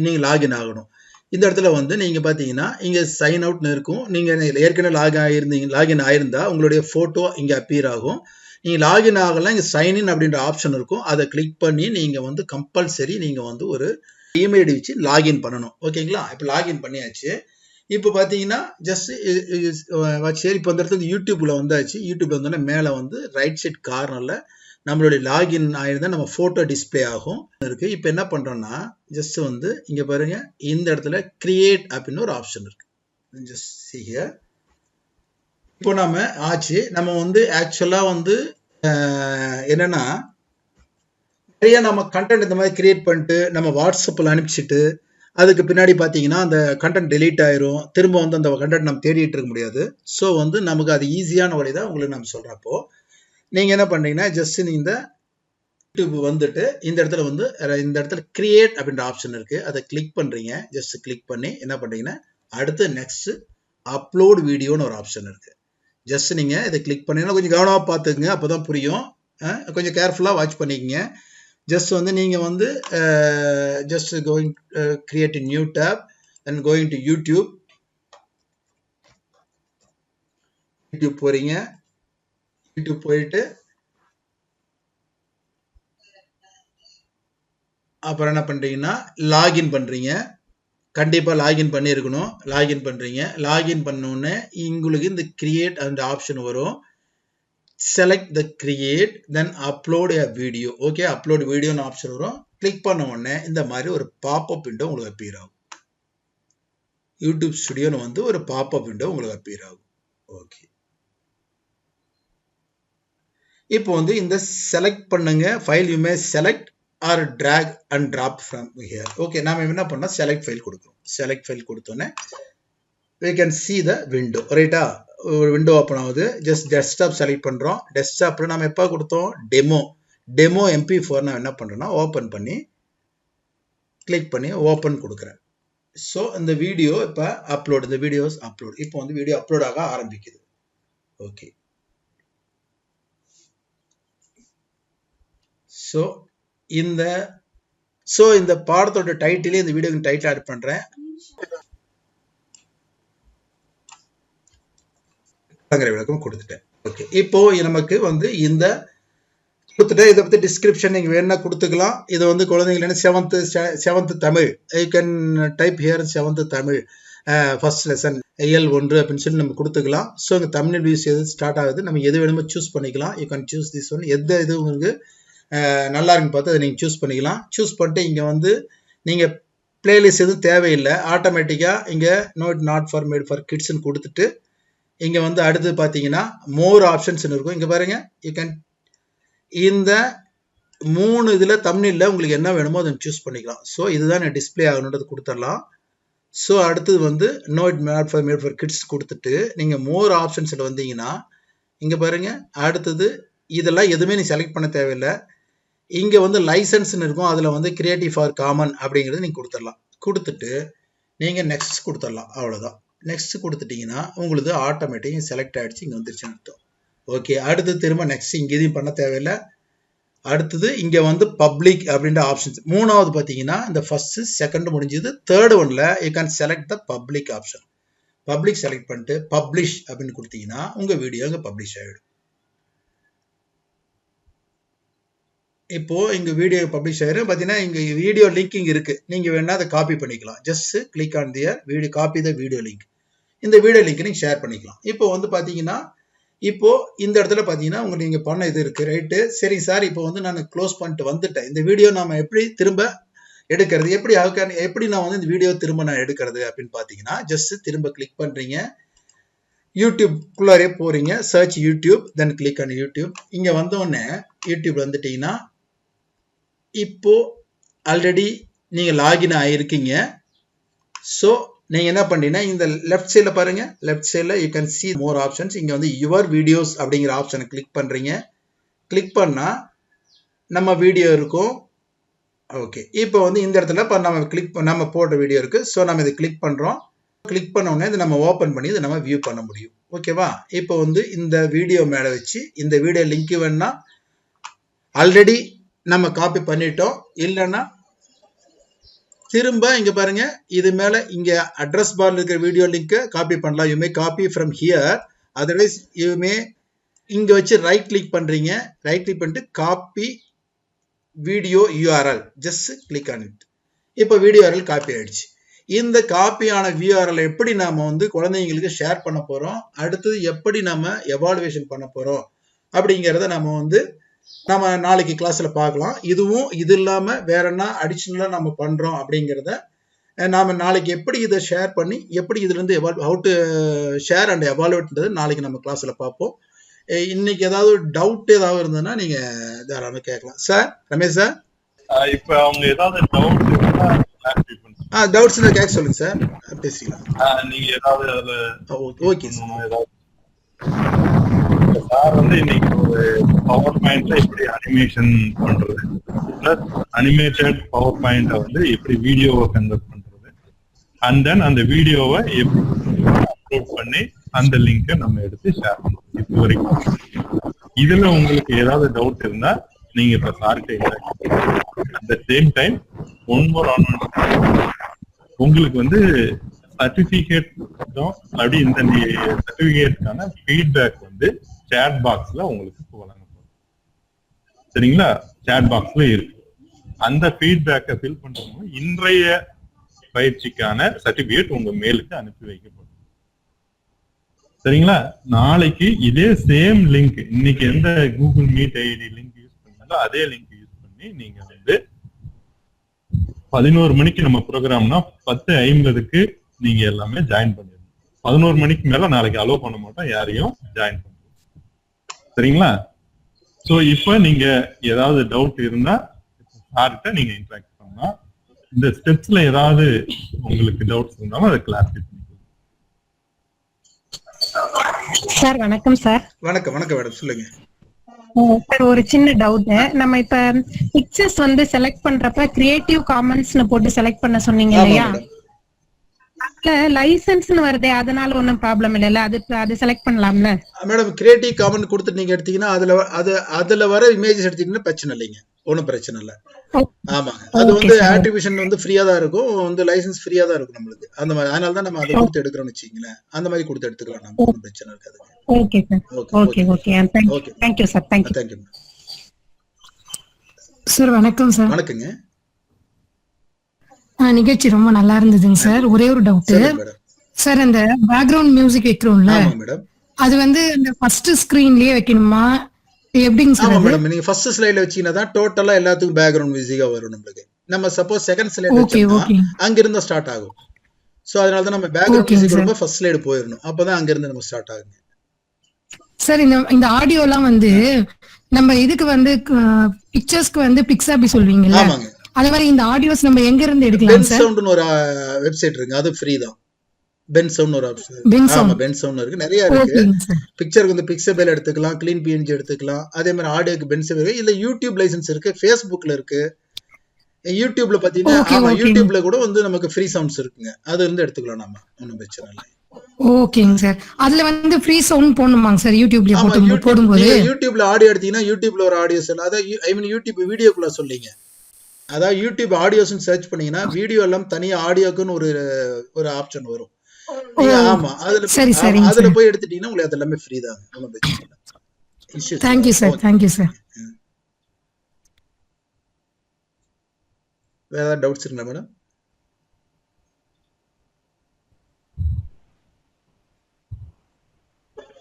நீங்க லாகின் ஆகணும். இந்த இடத்துல நீங்க பாத்தீங்கன்னா இங்க சைன் அவுட்னு இருக்கும். நீங்க ஏற்கனவே லாகின் ஆயிருந்தா உங்களுடைய போட்டோ இங்க அப்பியர் ஆகும். நீங்க லாகின் ஆகலாம், இங்க சைன் இன் அப்படின்ற ஆப்ஷன் இருக்கும். அதை கிளிக் பண்ணி நீங்க கம்பல்சரி நீங்க ஒரு இமெயில் வச்சு லாகின் பண்ணணும். ஓகேங்களா? இப்போ லாகின் பண்ணியாச்சு. இப்போ பாத்தீங்கன்னா ஜஸ்ட் சரி, இப்போ இந்த இடத்துல யூடியூப்ல வந்தாச்சு. யூடியூப்ல வந்தோடனே மேல ரைட் சைட் கார்னர்ல நம்மளுடைய லாகின் ஆயிருந்தா நம்ம போட்டோ டிஸ்பிளே ஆகும் இருக்கு. இப்போ என்ன பண்றோம்னா ஜஸ்ட் இங்க பாருங்க, இந்த இடத்துல கிரியேட் அப்படின்னு ஒரு ஆப்ஷன் இருக்கு. Just see here. இப்போ நாம ஆச்சு. நம்ம ஆக்சுவலா என்னன்னா நிறைய நம்ம கண்டென்ட் இந்த மாதிரி கிரியேட் பண்ணிட்டு நம்ம வாட்ஸ்அப்ல அனுப்பிச்சிட்டு அதுக்கு பின்னாடி பாத்தீங்கன்னா அந்த கண்டென்ட் டெலீட் ஆயிரும். திரும்ப அந்த கண்டென்ட் நம்ம தேடிட்டு இருக்க முடியாது. ஸோ நமக்கு அது ஈஸியான வழி தான் உங்களுக்கு நம்ம சொல்றப்போ நீங்க என்ன பண்றீங்கன்னா ஜஸ்ட் இந்த யூடியூப் வந்துட்டு இந்த இடத்துல கிரியேட் அப்படின்ற ஆப்ஷன் இருக்கு. அதை கிளிக் பண்றீங்க. ஜஸ்ட் கிளிக் பண்ணி என்ன பண்றீங்கன்னா அடுத்து நெக்ஸ்ட் அப்லோட் வீடியோன்னு ஒரு ஆப்ஷன் இருக்கு. ஜஸ்ட் நீங்க இதை கிளிக் பண்ணீங்கன்னா கொஞ்சம் கவனமா பார்த்துக்குங்க, அப்பதான் புரியும். கொஞ்சம் கேர்ஃபுல்லா வாட்ச் பண்ணிக்கங்க. ஜஸ்ட் நீங்க just going create new tap and going to YouTube போறீங்க. யூடியூப் போயிட்டு அப்புறம் என்ன பண்றீங்கன்னா லாகின் பண்றீங்க. கண்டிப்பா லாகின் பண்ணி இருக்கணும். லாகின் பண்றீங்க. லாகின் பண்ண உடனே உங்களுக்கு இந்த கிரியேட் அந்த ஆப்ஷன் வரும். Select the create then upload a video. Okay, upload வீடியோன்னு ஆப்ஷன் வரும். கிளிக் பண்ண உடனே இந்த மாதிரி ஒரு பாப்அப் விண்டோ உங்களுக்கு அப்பியர் ஆகும். யூடியூப் ஸ்டுடியோன்னு ஒரு பாப்அப் விண்டோ உங்களுக்கு அப்பியர் ஆகும். ஓகே, இப்போ இந்த செலக்ட் பண்ணுங்க file. You may select or drag and drop from here. Okay, நாம என்ன பண்ணோம், செலக்ட் ஃபைல் கொடுக்கிறோம். செலக்ட் ஃபைல் கொடுத்தோன்னே we can see the window. ரைட்டா? ஒரு விண்டோ ஓப்பன் ஆகுது. ஜஸ்ட் டெஸ்க்டாப் செலக்ட் பண்றோம். டெஸ்க்டாப்ல நம்ம எப்போ கொடுத்தோம், டெமோ MP4 நான் என்ன பண்றேன்னா ஓப்பன் பண்ணி கிளிக் பண்ணி ஓப்பன் கொடுக்குறேன். ஸோ இந்த வீடியோ இப்போ அப்லோட், இந்த வீடியோஸ் அப்லோட். இப்போ வீடியோ அப்லோட் ஆக ஆரம்பிக்குது. ஓகே, ஸோ இந்த பாடத்தோட டைட்டிலே இந்த வீடியோக்கு டைட்டில் ஆட் பண்றேன். விளக்கம் கொடுத்துட்டேன். ஓகே, இப்போ நமக்கு இந்த கொடுத்துட்டேன். இதை பத்தி டிஸ்கிரிப்ஷன் நீங்க வேணா கொடுத்துக்கலாம். இது குழந்தைங்க seventh Tamil, you can type here 7th Tamil first lesson இயல் 1 அப்படின்னு சொல்லி நம்ம கொடுத்துக்கலாம். ஸோ இங்கே தமிழ் வியூஸ் எது ஸ்டார்ட் ஆகுது, நம்ம எது வேணுமோ சூஸ் பண்ணிக்கலாம். You can choose this one. இது உங்களுக்கு நல்லா இருக்குன்னு பார்த்து அதை நீங்கள் சூஸ் பண்ணிக்கலாம். சூஸ் பண்ணிட்டு இங்கே நீங்கள் பிளேலிஸ்ட் எதுவும் தேவையில்லை. ஆட்டோமேட்டிக்காக இங்கே நாட் ஃபார் மேட் ஃபார் கிட்ஸ்ன்னு கொடுத்துட்டு இங்கே அடுத்து பார்த்தீங்கன்னா மோர் ஆப்ஷன்ஸ் இருக்கும். இங்கே பாருங்க, யூ கேன் இந்த 3 இதில் தமிழில் உங்களுக்கு என்ன வேணுமோ அதை சூஸ் பண்ணிக்கலாம். ஸோ இதுதான் டிஸ்பிளே ஆகணுன்றது கொடுத்துடலாம். ஸோ அடுத்தது not for made for kids கொடுத்துட்டு நீங்கள் மோர் ஆப்ஷன்ஸில் வந்தீங்கன்னா இங்கே பாருங்க, அடுத்தது இதெல்லாம் எதுவுமே நீ செலக்ட் பண்ண தேவையில்லை. இங்கே லைசன்ஸ்னு இருக்கும். அதில் கிரியேட்டிவ் ஃபார் காமன் அப்படிங்கிறது நீங்கள் கொடுத்துடலாம். கொடுத்துட்டு நீங்கள் நெக்ஸ்ட் கொடுத்துடலாம். அவ்வளோதான். நெக்ஸ்ட் கொடுத்துட்டீங்கன்னா உங்களுக்கு ஆட்டோமேட்டிக்காக செலக்ட் ஆகிடுச்சு, இங்கே வந்துருச்சுன்னு அர்த்தம். ஓகே, அடுத்து திரும்ப நெக்ஸ்ட் இங்கே எதையும் பண்ண தேவையில்லை. அடுத்தது இங்கே பப்ளிக் அப்படின்ற ஆப்ஷன்ஸ். 3வது பார்த்தீங்கன்னா இந்த ஃபர்ஸ்ட் செகண்ட் முடிஞ்சது. தேர்ட் ஒன்ல you can select the public option. Public select பண்ணிட்டு பப்ளிஷ் அப்படின்னு கொடுத்தீங்கன்னா உங்கள் வீடியோ இங்கே பப்ளிஷ் ஆகிடும். இப்போ இங்க வீடியோ பப்ளிஷ் ஆயிரும். பாத்தீங்கன்னா இங்க வீடியோ லிங்க் இங்க இருக்கு. நீங்க வேணா அதை காப்பி பண்ணிக்கலாம். Just click on their video, copy the video link. இந்த வீடியோ லிங்க் நீங்க ஷேர் பண்ணிக்கலாம். இப்போ வந்து பாத்தீங்கன்னா இப்போ இந்த இடத்துல பாத்தீங்கன்னா உங்க நீங்க பண்ண இது இருக்கு ரைட்டு. சரி சார், இப்போ வந்து நான் க்ளோஸ் பண்ணிட்டு வந்துட்டேன். இந்த வீடியோ நாம எப்படி திரும்ப எடுக்கிறது, எப்படி நான் வந்து இந்த வீடியோ திரும்ப நான் எடுக்கிறது அப்படின்னு பாத்தீங்கன்னா ஜஸ்ட் திரும்ப கிளிக் பண்றீங்க. யூடியூப் குள்ளாரே போறீங்க, search YouTube, then click on YouTube. இங்க வந்த உடனே யூடியூப் வந்துட்டீங்கன்னா இப்போ ஆல்ரெடி நீங்க லாகின் ஆயிருக்கீங்க. ஸோ நீங்க என்ன பண்றீங்கன்னா இந்த லெஃப்ட் சைட்ல பாருங்க, லெஃப்ட் சைட்ல you can see more options. இங்க வந்து யுவர் வீடியோஸ் அப்படிங்கிற ஆப்ஷனை கிளிக் பண்றீங்க. கிளிக் பண்ணா நம்ம வீடியோ இருக்கும். ஓகே, இப்போ வந்து இந்த இடத்துல நம்ம போட்ட வீடியோ இருக்கு. ஸோ நம்ம இதை கிளிக் பண்றோம். கிளிக் பண்ண உடனே இதை நம்ம ஓப்பன் பண்ணி இதை நம்ம வியூ பண்ண முடியும். ஓகேவா? இப்போ வந்து இந்த வீடியோ மேல வச்சு இந்த வீடியோ லிங்க் வேணும்னா ஆல்ரெடி நம்ம காப்பி பண்ணிட்டோம், இல்லைன்னா திரும்ப இங்க பாருங்க, இது மேல இங்க அட்ரஸ் பார்ல இருக்கிற வீடியோ லிங்க் காப்பி பண்ணலாம். You may copy from here, otherwise you may இங்க வச்சு ரைட் கிளிக் பண்றீங்க. ரைட் கிளிக் பண்ணிட்டு copy video URL, just click on it. இப்போ வீடியோ யூஆர்எல் காப்பி ஆயிடுச்சு. இந்த காப்பியான யூஆர்எல் எப்படி நாம வந்து குழந்தைங்களுக்கு ஷேர் பண்ண போறோம், அடுத்தது எப்படி நம்ம எவாலுவேஷன் பண்ண போறோம் அப்படிங்கிறத நம்ம நாளைக்கு கிளாஸ்ல பார்க்கலாம். இதுவும் இது இல்லாம வேற என்ன அடிஷனலா நம்ம பண்றோம் அப்படிங்கிறத நாம நாளைக்கு எப்படி இதை ஷேர் பண்ணி எப்படி இதுல இருந்து ஹவு டு ஷேர் அண்ட் எவாலுவேட்ன்றது நாளைக்கு நம்ம கிளாஸ்ல பார்ப்போம். இன்னைக்கு ஏதாவது டவுட் ஏதாவது இருந்ததுன்னா நீங்க தாராளமாக கேட்கலாம். சார் ரமேஷ் சார், இப்ப அவங்க ஏதாவது டவுட்ஸ் கேட்க சொல்லுங்க சார், பேசிக்கலாம். நீங்க ஏதாவது அதுல ஓகே சார். சார் வந்து இன்னைக்கு ஒரு பவர் பாயிண்ட்ல எப்படி அனிமேஷன் பண்றது, பிளஸ் அனிமேட்டட் பவர் பாயிண்ட வந்து எப்படி வீடியோவை கன்வெர்ட் பண்றது, அண்ட் தென் அந்த வீடியோவை எப்படி அப்லோட் பண்ணி அந்த லிங்கை நம்ம எடுத்து ஷேர் பண்றோம். இது வரைக்கும் இதுல உங்களுக்கு ஏதாவது டவுட் இருந்தா நீங்க இப்ப சார்கிட்ட at the same time one more on உங்களுக்கு வந்து சர்டிபிகேட் அப்படி இந்த சர்டிபிகேட்கான ஃபீட்பேக் வந்து சேட் பாக்ஸ்ல உங்களுக்கு வழங்க போறோம். சரிங்களா? சேட் பாக்ஸ்ல இருக்கு. அந்த ஃபீட்பேக்கை ஃபில் பண்றவங்க இன்றைய பயிற்சிக்கான சர்டிபிகேட் உங்க மெயிலுக்கு அனுப்பி வைக்கப்படும். சரிங்களா? நாளைக்கு இதே சேம் லிங்க், இன்னைக்கு எந்த Google Meet ID link use பண்ணாலும் அதே லிங்க் யூஸ் பண்ணி நீங்க வந்து 11 மணிக்கு நம்ம ப்ரோக்ராம்னா 10:50க்கு நீங்க எல்லாமே ஜாயின் பண்ணிடணும். 11 மணிக்கு மேல நாளைக்கு அலோவ் பண்ண மாட்டோம் யாரையும் ஜாயின் பண்ண. சரிங்களா? சோ இப்ப நீங்க ஏதாவது டவுட் இருந்தா சார்கிட்ட நீங்க இன்டராக்ட் பண்ணலாம். இந்த ஸ்டெப்ஸ்ல ஏதாவது உங்களுக்கு டவுட்ஸ் இருந்தாலும் அதை கிளாரிஃபை பண்ணிக்கலாம். சார் வணக்கம் சார். வணக்கம் மேடம், சொல்லுங்க சார். ஒரு சின்ன டவுட். நம்ம இப்ப பிக்சர்ஸ் வந்து செலக்ட் பண்றப்ப கிரியேட்டிவ் காமன்ஸ்னு போட்டு செலக்ட் பண்ண சொன்னீங்க இல்லையா? லைசன்ஸ்னு வருதே, அதனால ஒன்னும் ப்ராப்ளம் இல்லைல்ல? அது செலக்ட் பண்ணலாம்ல மேடம்? கிரியேட்டிவ் காமன் கொடுத்துட்டு நீங்க எடுத்தீங்கன்னா அதுல வர இமேஜஸ் எடுத்தீங்கன்னா பிரச்சனை இல்லைங்க, ஒன்றும் பிரச்சனை இல்லை. ஆமாங்க, அது வந்து ஆட்ரிபியூஷன் வந்து ஃப்ரீயா தான் இருக்கும், வந்து லைசன்ஸ் ஃப்ரீயா தான் இருக்கும் நம்மளுக்கு. அந்த மாதிரி அதனால தான் நம்ம அதை கொடுத்து எடுக்கிறோம்னு வச்சுக்கீங்களேன். அந்த மாதிரி கொடுத்து எடுத்துக்கலாம், நம்ம ஒன்றும் பிரச்சனை இருக்காது. Okay sir. Okay okay, thank you sir. Thank you sir. வணக்கம் சார். வணக்கங்க. நிகழ்ச்சி ரொம்ப நல்லா இருந்ததுங்க சார். ஒரே ஒரு டவுட் சார், அந்த பேக்ரவுண்ட் மியூசிக் வைக்கிறோம்ல, அது வந்து அந்த ஃபர்ஸ்ட் ஸ்கிரீன்லயே வைக்கணுமா, எப்படிங்க சார்? ஆமா மேடம், நீங்க ஃபர்ஸ்ட் ஸ்லைட்ல வச்சீங்கன்னா தான் டோட்டலா எல்லாத்துக்கும் பேக்ரவுண்ட் மியூசிக்கா வரும் நம்மளுக்கு. நம்ம சப்போஸ் செகண்ட் ஸ்லைட் வச்சோம்னா அங்க இருந்து ஸ்டார்ட் ஆகும். சோ அதனால தான் நம்ம பேக்ரவுண்ட் மியூசிக் ரொம்ப ஃபர்ஸ்ட் ஸ்லைட் போயிரணும், அப்பதான் அங்க இருந்து நம்ம ஸ்டார்ட் ஆகுங்க. சார், இந்த ஆடியோ எல்லாம் வந்து நம்ம இதுக்கு வந்து பிக்சர்ஸ்க்கு வந்து பிக்ஸாபி சொல்வீங்கல்ல, ஆமாங்க. அதே மாதிரி இந்த ஆடியோஸ் நம்ம எங்க இருந்து எடுக்கலாம் சார்? பென் சவுண்ட்னு ஒரு வெப்சைட் இருக்கு, அது ஃப்ரீ தான். பென் சவுண்ட் ஒரு ஆப்ஷன். ஆமா, பென் சவுண்ட் இருக்கு, நிறைய இருக்கு. பிக்சருக்கு வந்து பிக்சபேல் எடுத்துக்கலாம், க்ளீன் பிஎன்ஜி எடுத்துக்கலாம். அதே மாதிரி ஆடியோக்கு பென் சவுண்ட் இருக்கு. இல்ல யூடியூப் லைசன்ஸ் இருக்கு, ஃபேஸ்புக்ல இருக்கு. யூடியூப்ல பாத்தீங்கன்னா ஆமா, யூடியூப்ல கூட வந்து நமக்கு ஃப்ரீ சவுண்ட்ஸ் இருக்குங்க, அது இருந்து எடுத்துக்கலாம் நாம, ஒன்றும் பிரச்சனை இல்லை. ஓகேங்க சார். அதுல வந்து ஃப்ரீ சவுண்ட் போடணுமாங்க சார் யூடியூப்ல போடும்போது? யூடியூப்ல ஆடியோ எடுத்தீங்கன்னா யூடியூப்ல ஒரு ஆடியோஸ், அதாவது ஐ மீன் யூடியூப் வீடியோக்குள்ள சொல்லிங்க, அதாவது யூடியூப் ஆடியோஸ்னு சர்ச் பண்ணீங்கன்னா வீடியோ எல்லாம் தனியா ஆடியோக்குன்னு ஒரு ஆப்ஷன் வரும். ஆமா, அதுல போய் எடுத்துட்டீங்கன்னா உங்களுக்கு அது எல்லாமே ஃப்ரீ தான், ஒன்றும் பிரச்சனை இல்லை. Thank you sir. Thank you sir. வேற ஏதாவது டவுட்ஸ் இருக்குங்களா மேடம்?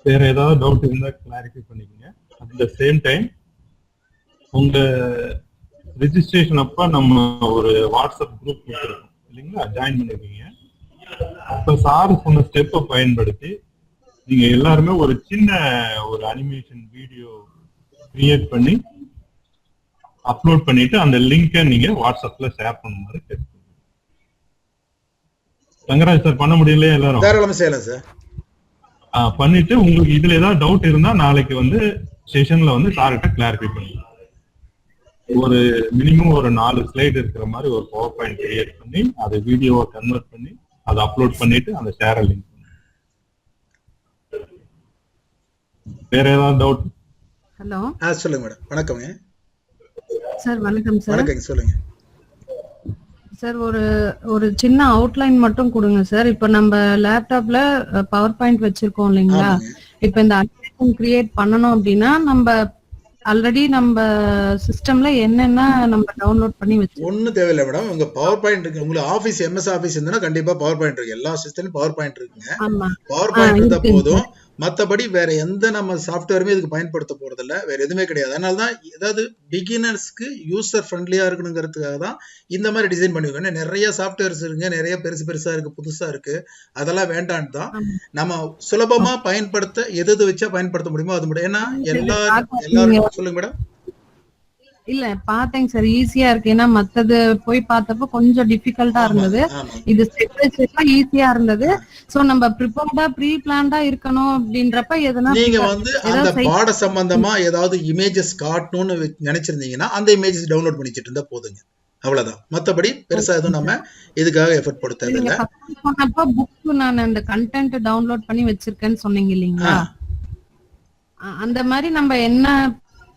வேற ஏதாவது டவுட் இருந்தா கிளாரிஃபை பண்ணிக்கங்க. அட் த சேம் டைம் உங்க ரெஜிஸ்ட்ரேஷன் அப்ப நம்ம ஒரு வாட்ஸ்அப் குரூப் கொடுத்துருக்கோம் இல்லைங்களா, ஜாயின் பண்ணிருக்கீங்க. அப்ப சார் சொன்ன ஸ்டெப்பை பயன்படுத்தி நீங்க எல்லாருமே ஒரு சின்ன ஒரு அனிமேஷன் வீடியோ கிரியேட் பண்ணி அப்லோட் பண்ணிட்டு அந்த லிங்கை நீங்க வாட்ஸ்அப்ல ஷேர் பண்ணுமாறு கேட்க. ரங்கராஜ் சார் பண்ண முடியலையா எல்லாரும்? தாராளமா செய்யலாம் சார். பண்ணிட்டு உங்களுக்கு இதுல ஏதாவது டவுட் இருந்தா நாளைக்கு வந்து செஷன்ல வந்து சார்கிட்ட கிளாரிஃபை பண்ணுங்க. ஒரு மினிமம் ஒரு 4 ஸ்லைடு இருக்கிற மாதிரி ஒரு பவர் பாயிண்ட் கிரியேட் பண்ணி அதை வீடியோவை கன்வெர்ட் பண்ணி அதை அப்லோட் பண்ணிட்டு அந்த ஷேரை லிங்க் பண்ணுங்க. வேற ஏதாவது டவுட்? ஹலோ சொல்லுங்க மேடம். வணக்கங்க சார். வணக்கம் சார். வணக்கங்க, சொல்லுங்க சார். ஒரு சின்ன அவுட்லைன் மட்டும் கொடுங்க சார். இப்போ நம்ம லேப்டாப்ல பவர் பாயிண்ட் வச்சிருக்கோம் இல்லைங்களா, இப்போ இந்த அனிமேஷன் கிரியேட் பண்ணணும் அப்படின்னா நம்ம ஆல்ரெடி நம்ம சிஸ்டம்ல என்னென்ன நம்ம டவுன்லோட் பண்ணி வச்சு ஒன்றும் தேவையில்லை மேடம். உங்க பவர் பாயிண்ட் இருக்கு, உங்களுக்கு ஆஃபீஸ் எம்எஸ் ஆஃபீஸ் இருந்தா கண்டிப்பா பவர் பாயிண்ட் இருக்கு. எல்லா சிஸ்டம்லயும் பவர் பாயிண்ட் இருக்குங்க. பவர் பாயிண்ட் இருந்தா போதும். மற்றபடி வேற எந்த நம்ம சாஃப்ட்வேருமே இதுக்கு பயன்படுத்த போறது இல்லை, வேற எதுவுமே கிடையாது. அதனாலதான் ஏதாவது பிகினர்ஸ்க்கு யூசர் ஃப்ரெண்ட்லியா இருக்கணுங்கிறதுக்காக தான் இந்த மாதிரி டிசைன் பண்ணிருக்கோம். நிறைய சாஃப்ட்வேர்ஸ் இருக்குங்க, நிறைய பெருசா இருக்கு, புதுசா இருக்கு. அதெல்லாம் வேண்டான்னு தான் நம்ம சுலபமா பயன்படுத்த எது வச்சா பயன்படுத்த முடியுமோ அது முடியும். ஏன்னா எல்லாரும் சொல்லுங்க மேடம். இல்ல பாத்தேங்க சார், ஈஸியா இருக்கு. ஏன்னா மத்தது போய் பார்த்தப்ப கொஞ்சம் டிஃபிகல்ட்டா இருந்தது, இது ஸ்டெப் பை ஸ்டெப்பா ஈஸியா இருந்தது. சோ நம்ம ப்ரிப்பேர்டா ப்ரீ பிளான்டா இருக்கணும் அப்படின்றப்ப எதனா நீங்க வந்து அந்த பாட சம்பந்தமா ஏதாவது இமேஜஸ் காட்டணும்னு நினைச்சிருந்தீங்கன்னா அந்த இமேஜஸ் டவுன்லோட் பண்ணி வச்சிட்டு இருந்தா போதுங்க, அவ்வளவுதான். மத்தபடி பெருசா எதுவும் நம்ம இதுக்காக எஃபர்ட் போட தேவையில்லை. சொன்னப்ப புக் நான் அந்த கண்டென்ட் டவுன்லோட் பண்ணி வச்சிருக்கேன்னு சொன்னீங்க இல்லீங்களா, அந்த மாதிரி நம்ம என்ன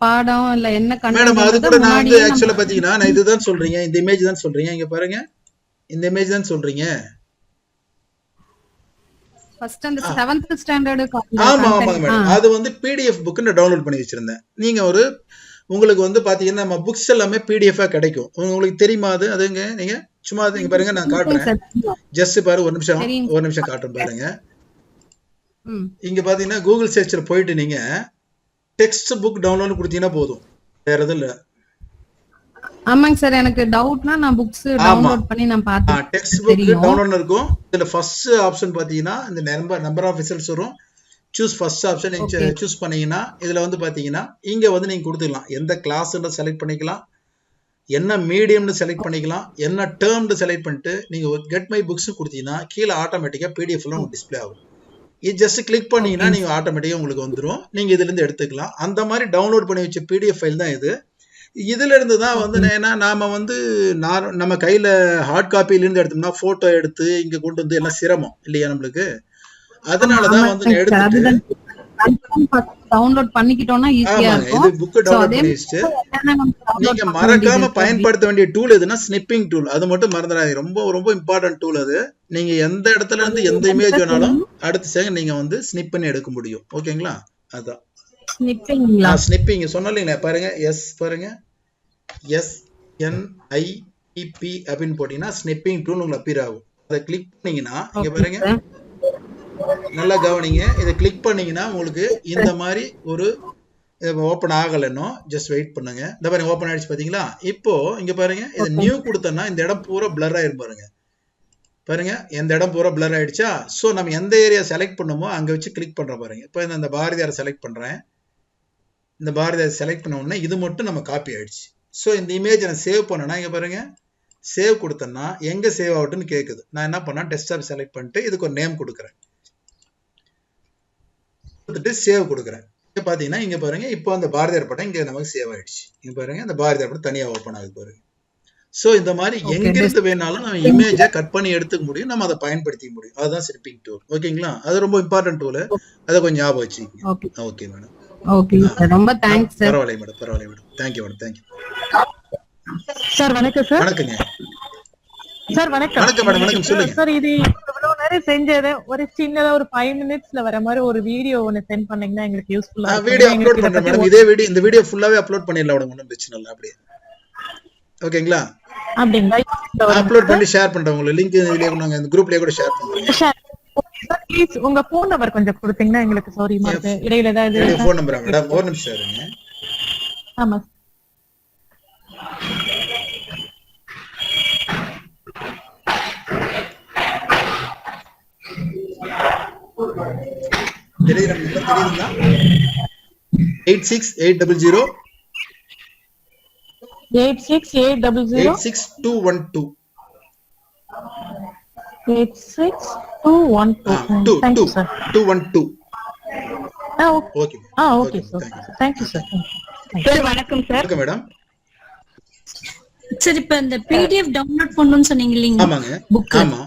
பாடம் இல்ல என்ன மேடம் அது கூட நான் வந்து ஆக்சுவலா பாத்தீங்கன்னா நான் இதுதான் சொல்றீங்க, இந்த இமேஜ் தான் சொல்றீங்க, இங்க பாருங்க இந்த இமேஜ் தான் சொல்றீங்க. ஃபர்ஸ்ட் அந்த 7th ஸ்டாண்டர்ட். ஆமாங்க மேடம், அது வந்து பிடிஎஃப் புக் நான் டவுன்லோட் பண்ணி வச்சிருந்தேன். நீங்க உங்களுக்கு வந்து பாத்தீங்கன்னா நம்ம புக்ஸ் எல்லாமே பிடிஎஃப் கிடைக்கும். உங்களுக்கு தெரியுமா அது? அதுங்க நீங்க சும்மா இங்க பாருங்க, நான் காட்டுறேன். ஜஸ்ட் பாரு, ஒரு நிமிஷம் காட்டுறேன் பாருங்க. இங்க பாத்தீங்கன்னா கூகுள் சர்ச்ல போயிட்டு நீங்க டெக்ஸ்ட் புக் டவுன்லோட் கொடுத்தீங்கன்னா போதும், வேற எதுவும் இல்ல. ஆமாங்க சார், எனக்கு டவுட்னா நான் புக்ஸ் டவுன்லோட் பண்ணி நான் பார்த்தேன். டெக்ஸ்ட் புக் டவுன்லோட் இருக்கும். இதுல ஃபர்ஸ்ட் ஆப்ஷன் பாத்தீங்கன்னா இந்த நம்பர் ஆஃப் ரிசல்ட்ஸ் வரும். சூஸ் ஃபர்ஸ்ட் ஆப்ஷன் நீங்க சூஸ் பண்ணீங்கன்னா இதுல வந்து பாத்தீங்கன்னா இங்க வந்து நீங்க கொடுத்துக்கலாம். எந்த கிளாஸ்ன்னு செலக்ட் பண்ணிக்கலாம், என்ன மீடியம்னு செலக்ட் பண்ணிக்கலாம், என்ன டேர்ம்னு செலக்ட் பண்ணிட்டு நீங்க கெட் மை புக்ஸ் கொடுத்தீங்கன்னா கீழே ஆட்டோமேட்டிக்கா பிடிஎஃப் எல்லாம் டிஸ்பிளே ஆகும். இது ஜஸ்ட் கிளிக் பண்ணீங்கன்னா நீங்க ஆட்டோமேட்டிக்கா உங்களுக்கு வந்துடும். நீங்க இதுல இருந்து எடுத்துக்கலாம். அந்த மாதிரி டவுன்லோட் பண்ணி வச்ச பிடிஎஃப் ஃபைல் தான் இது. இதுல இருந்து தான் வந்து ஏன்னா நாம வந்து நம்ம கையில ஹார்ட் காப்பில இருந்து எடுத்தோம்னா போட்டோ எடுத்து இங்க கொண்டு வந்து எல்லாம் சிரமம் இல்லையா நம்மளுக்கு. அதனாலதான் வந்து எடுத்துட்டு டவுன்லோட் பண்ணிக்கிட்டோம்னா ஈஸியா இருக்கும். இது புக் டவுன்லோட் பண்ணி வச்சிட்டு நீங்க மறக்காம பயன்படுத்த வேண்டிய டூல் எதுனா ஸ்னிப்பிங் டூல். அது மட்டும் மறந்துடாதீங்க, ரொம்ப ரொம்ப இம்பார்ட்டன்ட் டூல் அது. நீங்க எந்த இடத்துல இருந்து எந்த இமேஜ் வேணாலும் அடுத்த செகண்ட் நீங்க வந்து ஸ்னிப் பண்ணி எடுக்க முடியும். ஓகேங்களா? அதான் ஸ்னிப்பிங் சொன்னோம் இல்லைங்களா. பாருங்க எஸ் பாருங்க SNIP அப்படின்னு போட்டீங்கன்னா ஸ்னிப்பிங் டூல் உங்களுக்கு அப்பியர் ஆகும். அதை கிளிக் பண்ணீங்கன்னா இங்க பாருங்க, நல்லா கவனிங்க. இதை கிளிக் பண்ணீங்கன்னா உங்களுக்கு இந்த மாதிரி ஒரு ஓப்பன் ஆகலைன்னோ ஜஸ்ட் வெயிட் பண்ணுங்க. இந்த பாருங்க ஓப்பன் ஆயிடுச்சு பாத்தீங்களா. இப்போ இங்க பாருங்க, இது நியூ கொடுத்தோம்னா இந்த இடம் பூரா பிளர் ஆயிரும் பாருங்க. பாருங்க எந்த இடம் பூரா பிளர் ஆயிடுச்சா. ஸோ நம்ம எந்த ஏரியா செலக்ட் பண்ணுமோ அங்க வச்சு கிளிக் பண்ற பாருங்க. இப்போ இந்த பாரதியாரை செலக்ட் பண்றேன். இந்த பாரதியார் செலக்ட் பண்ண உடனே இது மட்டும் நம்ம காப்பி ஆயிடுச்சு. ஸோ இந்த இமேஜ் நான் சேவ் பண்ணனா இங்க பாருங்க சேவ் கொடுத்தேன்னா எங்க சேவ் ஆகட்டும்னு கேட்குது. நான் என்ன பண்ணா டெஸ்க்டாப் செலக்ட் பண்ணிட்டு இதுக்கு ஒரு நேம் கொடுக்குறேன், கொடுத்துட்டு சேவ் கொடுக்குறேன். இங்க பாத்தீங்கன்னா இங்க பாருங்க இப்போ அந்த பாரதியார் படம் இங்க நமக்கு சேவ் ஆயிடுச்சு. இங்க பாருங்க அந்த பாரதியார் படம் தனியா ஓப்பன் ஆகுது பாருங்க. சோ இந்த மாதிரி எங்கிருந்து வேணாலும் நம்ம இமேஜை கட் பண்ணி எடுத்துக்க முடியும், நம்ம அதை பயன்படுத்திக்க முடியும். அதுதான் ஸ்னிப்பிங் டூல். ஓகேங்களா? அது ரொம்ப இம்பார்ட்டன்ட் டூல், அதை கொஞ்சம் ஞாபகம் வச்சுக்கோங்க. Okay madam. ஓகே சார், ரொம்ப தேங்க்ஸ் சார். பரவாயில்லை madam. Thank you madam. Thank you sir. வணக்கம் சார். வணக்கங்க சார். வணக்கம். வணக்கம் மேடம். வணக்கம், சொல்லுங்க சார். இது இவ்வளவு நேரம் செஞ்சது ஒரு சின்னதா ஒரு 5 minutesல வர மாதிரி ஒரு வீடியோ ஒன்னு சென்ட் பண்ணீங்கன்னா எங்களுக்கு யூஸ்ஃபுல்லா இருக்கும். வீடியோ அப்லோட் பண்றேன் மேடம். இந்த வீடியோ ஃபுல்லாவே அப்லோட் பண்ணிடலாம், ஒண்ணும் பிரச்சனை இல்ல. அப்படியே ஓகேங்களா? அப்படிங்களா? அப்லோட் பண்ணி ஷேர் பண்றேன் உங்களுக்கு. லிங்க் இதுலயே நாங்க இந்த குரூப்லயே கூட ஷேர் பண்றேன். ப்ளீஸ் உங்க ஃபோன் நம்பர் கொஞ்சம் கொடுத்தீங்கன்னா எங்களுக்கு சௌரியமா இருக்கு. இடையில ஏதாவது என்னோட ஃபோன் நம்பரா மேடம்? ஒரு நிமிஷம் இருங்க. ஆமா. தெரியுதா நம்பர்? தெரியுதுங்களா? 86800 86800 86212 86212. Thank you, sir. 212. Okay. Okay, sir. Thank you, sir. Sir வணக்கம் சார். Okay madam. சார் இப்ப இந்த பிடிஎஃப் டவுன்லோட் பண்ணனும்னு சொன்னீங்க இல்லீங்க? ஆமாங்க. புக். ஆமா.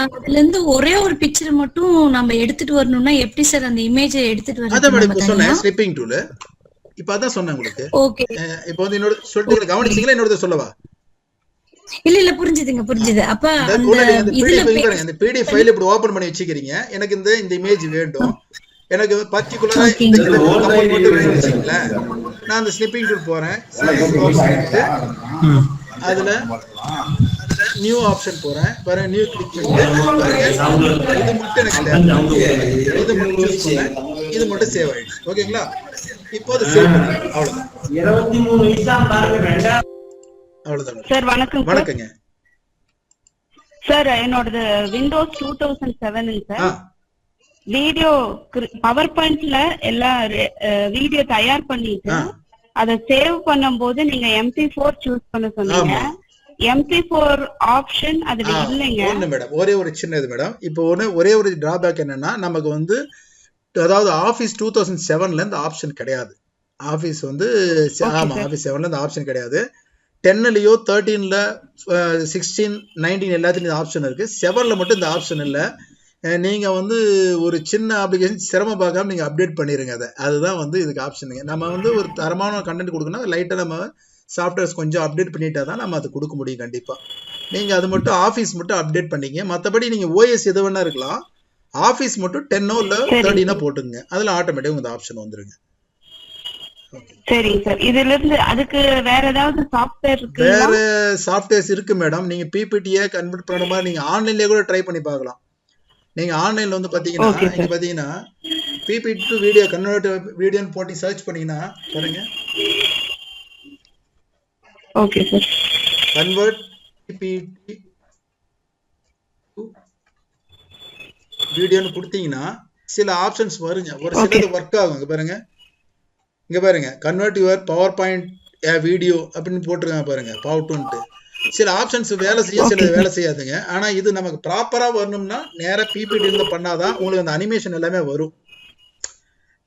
அதுல இருந்து ஒரே ஒரு பிக்சர் மட்டும் நம்ம எடுத்துட்டு வரணும்னா எப்படி சார் அந்த இமேஜை எடுத்துட்டு வரது? அத மேடம் இப்ப சொன்னேன் ஸ்னிப்பிங் டூல். இப்ப அதான் சொன்னேன் உங்களுக்கு. ஓகே. இப்போ வந்து இன்னொரு சொல்லிட்டு கவனிச்சீங்களா? இன்னொரு சொல்லவா? இல்ல புரிஞ்சுதுங்க. அப்ப அந்த பிடிஎஃப் ஃபைல் இப்படி ஓபன் பண்ணி வச்சிக்கிறீங்க. எனக்கு இந்த இமேஜ் வேண்டும். எனக்கு பர்టిక్యులரா இந்த கமெண்ட் மட்டும் வேணும்னீங்களா? நான் அந்த ஸ்னிப்பிங் டூல் போறேன். அதுல நியூ ஆப்ஷன் போறேன். பாருங்க நியூ கிளிக் பண்ணிட்டு இது மட்டும் எனக்கு இது மட்டும் சொன்னேன். இது மட்டும் சேவ் ஆயிடுச்சு. ஓகேங்களா? இப்போ அது சேவ் பண்ணுங்க. அவ்வளவுதான். 23 நிமிஷம் பாருங்க வேண்டாம். அவ்வளவுதான். சார் வணக்கம். வணக்கங்க சார். என்னோட விண்டோஸ் 2007 சார். வீடியோ பவர் பாயிண்ட்ல எல்லா வீடியோ தயார் பண்ணிட்டு அத சேவ் பண்ணும்போது நீங்க MP4 சூஸ் பண்ண சொன்னீங்க. MP4 ஆப்ஷன் அதுல இல்லைங்க. ஒண்ணு மேடம், ஒரே ஒரு சின்னது மேடம். இப்போ ஒரே ஒரு டிராபேக் என்னன்னா, நமக்கு வந்து அதாவது ஆபீஸ் 2007ல இந்த ஆப்ஷன் கிடையாது. ஆபீஸ் வந்து ஆமா ஆபீஸ் 7ல இந்த ஆப்ஷன் கிடையாது. 10லயோ 13ல 16 19 எல்லாத்துலயும் இந்த ஆப்ஷன் இருக்கு. 7ல மட்டும் இந்த ஆப்ஷன் இல்ல. நீங்க வந்து ஒரு சின்ன அப்ளிகேஷன் சிரமம் பார்க்காம நீங்க அப்டேட் பண்ணிருங்க. அதுதான் வந்து இதுக்கு ஆப்ஷனுங்க. நம்ம வந்து ஒரு தரமான கண்டென்ட் கொடுக்கணும். லைட்டா நம்ம சாஃப்ட்வேர்ஸ் கொஞ்சம் அப்டேட் பண்ணிட்டா தான் நம்ம அதை கொடுக்க முடியும். கண்டிப்பா நீங்க அது மட்டும் ஆபீஸ் மட்டும் அப்டேட் பண்ணிக்க. மற்றபடி நீங்க ஓஎஸ் எது வேணா இருக்கலாம். ஆபீஸ் மட்டும் 10 இல்ல 13 போட்டுங்க. அதுல ஆட்டோமேட்டிக்கா இந்த ஆப்ஷன் வந்துருங்க. சரி சார். இதுல இருந்து அதுக்கு வேற ஏதாவது சாஃப்ட்வேர் இருக்கு? வேற சாஃப்ட்வேர்ஸ் இருக்கு மேடம். நீங்க பிபிடியை கன்வெர்ட் பண்ண மாதிரி நீங்க ஆன்லைன்லயே கூட ட்ரை பண்ணி பார்க்கலாம். நீங்க ஆன்லைன்ல வந்து பாத்தீங்கன்னா இங்க பாத்தீங்கன்னா பிபிடி டு வீடியோ கன்வெர்ட் வீடியோன்னு போட்டு சர்ச் பண்ணீங்கன்னா பாருங்க. Okay sir. Convert PPT to வீடியோன்னு கொடுத்தீங்கன்னா சில ஆப்ஷன்ஸ் வருங்க. ஒரு சிலது ஒர்க் ஆகும். இங்க பாருங்க convert your power point video அப்படின்னு போட்டுருக்காங்க பாருங்க. பவர் சில ஆப்ஷன்ஸ் வேலை செய்யும், சில வேலை செய்யாதுங்க. ஆனா இது நமக்கு ப்ராப்பரா வரணும்னா நேரா பிபிடி இருந்து பண்ணாதான் உங்களுக்கு அந்த அனிமேஷன் எல்லாமே வரும்.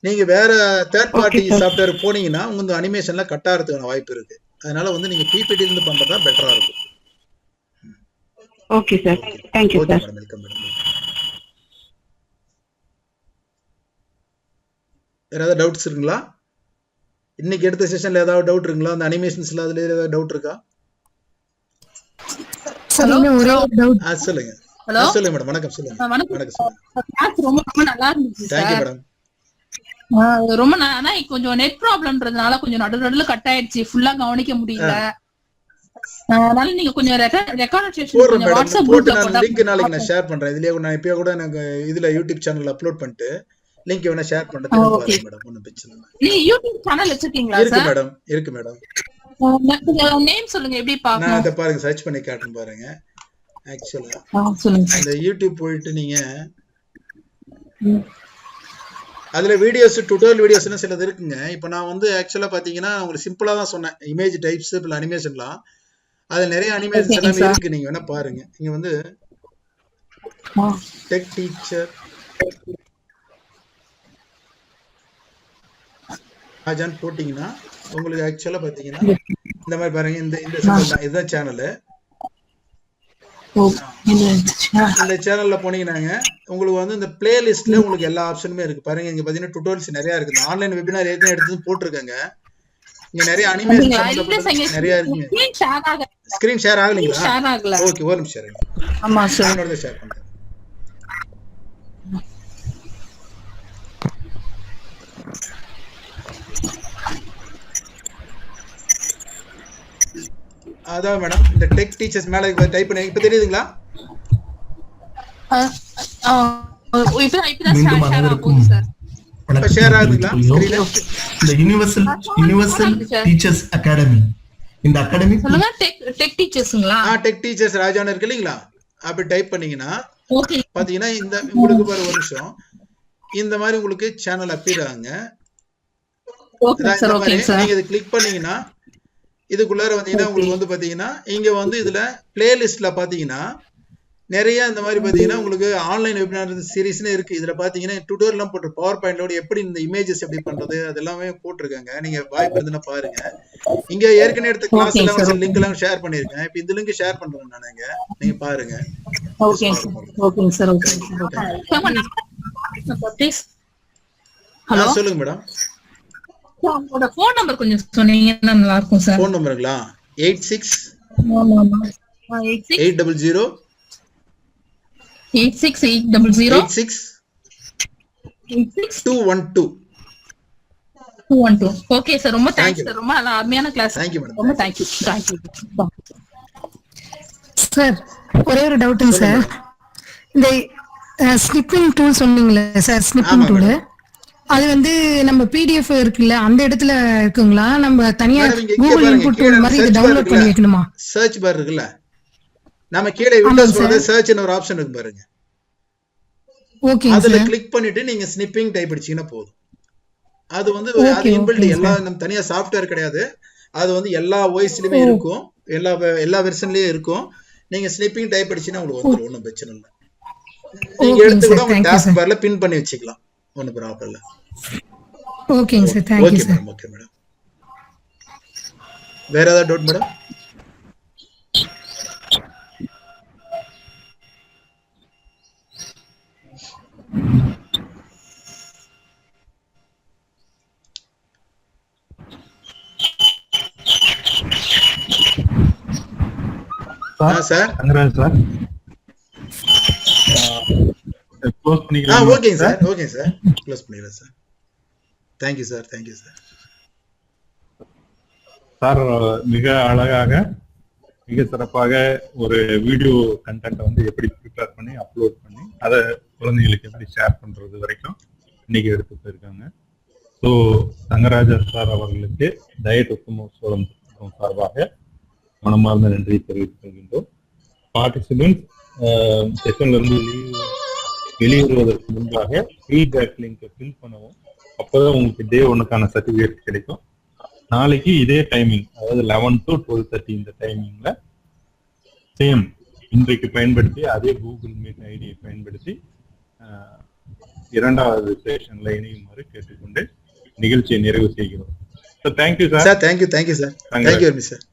நீங்க வேற தேர்ட் பார்ட்டி சாஃப்ட்வேர் போனீங்கன்னா உங்களுக்கு அனிமேஷன்லாம் கட் ஆகிறதுக்கான வாய்ப்பு இருக்கு. அதனால வந்து நீங்க பிபிடி இருந்து பண்றதா பெட்டரா இருக்கும். Okay sir. Thank you sir. Welcome madam. வேற ஏதாவது டவுட்ஸ் இருக்குங்களா? இன்னைக்கு எடுத்த செஷன்ல ஏதாவது டவுட் இருக்குங்களா? அந்த அனிமேஷன்ஸ்ல அதுல ஏதாவது டவுட் இருக்கா? ஒரே டவுட். சொல்லுங்க. ஹலோ சொல்லுங்க மேடம். வணக்கம். சொல்லுங்க. வணக்கம் சொல்லுங்க. கிளாஸ் ரொம்ப நல்லா இருந்துச்சு சார். Thank you madam. ரொம்ப ஆனா கொஞ்சம் நெட் ப்ராப்ளம்ன்றதுனால கொஞ்சம் நடுநடுல கட் ஆயிடுச்சு. ஃபுல்லா கவனிக்க முடியல. அதனால நீங்க கொஞ்சம் ரெக்கார்ட் செஷன் கொஞ்சம் வாட்ஸ்அப் குரூப்ல போட்டா லிங்க் நாளைக்கு நான் ஷேர் பண்றேன். இதுலயே நான் இப்பவே கூட எனக்கு இதுல யூடியூப் சேனல்ல அப்லோட் பண்ணிட்டு லிங்க் வேணா ஷேர் பண்றதுக்கு பாருங்க மேடம். ஒண்ணும் பிரச்சனை இல்ல. நீ யூடியூப் சேனல் வச்சிருக்கீங்களா சார்? இருக்கு மேடம். இருக்கு மேடம். நேம் சொல்லுங்க எப்படி பார்க்கணும்? நான் அத பாருங்க சர்ச் பண்ணி காட்டுறேன் பாருங்க. ஆக்சுவலா சொல்லுங்க. இந்த யூடியூப் போயிட்டு நீங்க அதுல வீடியோஸ் டுட்டோரியல் வீடியோஸ்னு சிலது இருக்குங்க. இப்போ நான் வந்து ஆக்சுவலா பாத்தீங்கன்னா உங்களுக்கு சிம்பிளா தான் சொன்னேன். இமேஜ் டைப்ஸ் பிளஸ் அனிமேஷன்லாம் அது நிறைய அனிமேஷன்ஸ் எல்லாமே இருக்கு. நீங்க வேணா பாருங்க. இங்க வந்து டெக் டீச்சர் ஆஜான் போட்டீங்கன்னா உங்களுக்கு ஆக்சுவலா பாத்தீங்கன்னா இந்த மாதிரி பாருங்க. இதுதான் சேனல். இந்த சேனல்ல போனீங்கன்னாங்க உங்களுக்கு வந்து இந்த பிளேலிஸ்ட்ல உங்களுக்கு எல்லா ஆப்ஷனுமே இருக்கு. பாருங்க இங்க பாத்தீங்கன்னா டுட்டோரியல்ஸ் நிறைய இருக்கு. இந்த ஆன்லைன் வெபினார் ஏற்கனவே எடுத்து போட்டிருக்காங்க. இங்க நிறைய அனிமேஷன் நிறைய இருக்குங்க. Screen share ஆகலீங்களா? ஓகே ஒரு நிமிஷம் இருங்க. ஆமா சார். என்னோட ஷேர் பண்றேன். அதான் மேடம் இந்த டெக் டீச்சர்ஸ் மேல டைப் பண்ணி இப்ப தெரியுதுங்களா? ஷேர் ஆகுதுங்களா? இந்த யுனிவர்சல் டீச்சர்ஸ் அகாடமி, இந்த அகாடமி சொல்லுங்க. டெக் டீச்சர்ஸ்ங்களா? டெக் டீச்சர்ஸ் ராஜான்னு இருக்கு இல்லீங்களா? அப்படி டைப் பண்ணீங்கன்னா பாத்தீங்கன்னா இந்த உங்களுக்கு பாரு ஒரு நிமிஷம் இந்த மாதிரி உங்களுக்கு சேனல் அப்பீர் ஆகுங்க. நீங்க இது கிளிக் பண்ணீங்கன்னா இதுக்குள்ளார வந்தீங்கன்னா உங்களுக்கு வந்து பாத்தீங்கன்னா இங்க வந்து இதுல பிளேலிஸ்ட்ல பாத்தீங்கன்னா நிறைய இந்த மாதிரி பாத்தீங்கன்னா உங்களுக்கு ஆன்லைன் வெபினார் சீரிஸ்னு இருக்கு. இதுல பாத்தீங்கன்னா டுட்டோரியல்லாம் போட்டு பவர் பாயிண்ட்லோட எப்படி இந்த இமேஜஸ் எப்படி பண்றது அதெல்லாமே போட்டிருக்காங்க. நீங்க வாய்ப்பு இருந்துன்னா பாருங்க. இங்க ஏற்கனவே எடுத்த கிளாஸ் எல்லாம் லிங்க் எல்லாம் ஷேர் பண்ணிருக்கேன். இப்ப இந்த லிங்க் ஷேர் பண்றேன் நானுங்க, நீங்க பாருங்க. ஹலோ சொல்லுங்க மேடம். உங்களோட ஃபோன் நம்பர் கொஞ்சம் சொன்னீங்கன்னா நல்லா இருக்கும் சார். ஃபோன் நம்பருங்களா? 86 800 212. ஓகே சார், ரொம்ப தேங்க்ஸ் சார். ரொம்ப அருமையான கிளாஸ். ரொம்ப தேங்க்யூ. சார் ஒரே ஒரு டவுட்டுங்க சார். இந்த ஸ்னிப்பிங் டூல் சொன்னீங்களே சார், ஸ்னிப்பிங் டூல் அது வந்து நம்ம பிடிஎஃப் இருக்குல்ல அந்த இடத்துல இருக்குங்களா? நம்ம தனியா கூகுள் இன்புட் டூல் மாதிரி இது டவுன்லோட் பண்ணி வைக்கணுமா? சர்ச் பார் இருக்குல்ல, நம்ம கீழ விண்டோஸ் போறது சர்ச்னு ஒரு ஆப்ஷன் இருக்கு பாருங்க. ஓகே, அதுல கிளிக் பண்ணிட்டு நீங்க ஸ்னிப்பிங் டைப் அடிச்சீங்கன்னா போதும். அது வந்து அது இன்பில்ட் எல்லா நம்ம தனியா சாஃப்ட்வேர் கிடையாது. அது வந்து எல்லா வாய்ஸ்லயுமே இருக்கும், எல்லா வெர்ஷன்லயும் இருக்கும். நீங்க ஸ்னிப்பிங் டைப் அடிச்சீங்கன்னா உங்களுக்கு வந்துரும், ஒண்ணும் பிரச்சனை இல்ல. நீங்க எடுத்து கூட உங்க டாஸ்க் பார்ல பின் பண்ணி வச்சுக்கலாம், ஒண்ணும் ப்ராப்ளம் இல்ல. ஓகேங்க sir, thank you sir. Okay madam. வேற ஏதாவது doubt madam? Sir Thangaraj sir close பண்ணிக்கலாம். Okay sir, okay sir, close பண்ணிடலாம் sir. Thank you sir, thank you sir. Sir மிக அழகாக மிக சிறப்பாக ஒரு வீடியோ கண்டென்ட் வந்து எப்படி ப்ரிப்பேர் பண்ணி அப்லோட் பண்ணி அதை குழந்தைங்களுக்கு எப்படி ஷேர் பண்றது வரைக்கும் இன்னைக்கு எடுத்து போயிருக்காங்க. ஸோ தங்கராஜர் சார் அவர்களுக்கு டயட் உத்தமோத்சவம் சார்பாக மனமார்ந்த நன்றி தெரிவித்துக் கொள்கின்றோம். பார்ட்டிசிபென்ட் செஷன்ல இருந்து வெளியேறுவதற்கு முன்பாக ஃபீட்பேக் லிங்கை ஃபில் பண்ணவும், அப்போதான் உங்களுக்கு டே 1க்கான சர்டிஃபிகேட் கிடைக்கும். நாளைக்கு இதே டைமிங், அதாவது 11 to 12:30 இந்த டைமிங்ல சேம் இன்றைக்கு பயன்படுத்தி அதே கூகுள் மீட் ஐடியை பயன்படுத்தி இரண்டாவது செஷன்ல இணையுமாறு கேட்டுக்கொண்டு நிகழ்ச்சியை நிறைவு செய்கிறோம். Thank you sir. Thank you sir. Thank you very much sir.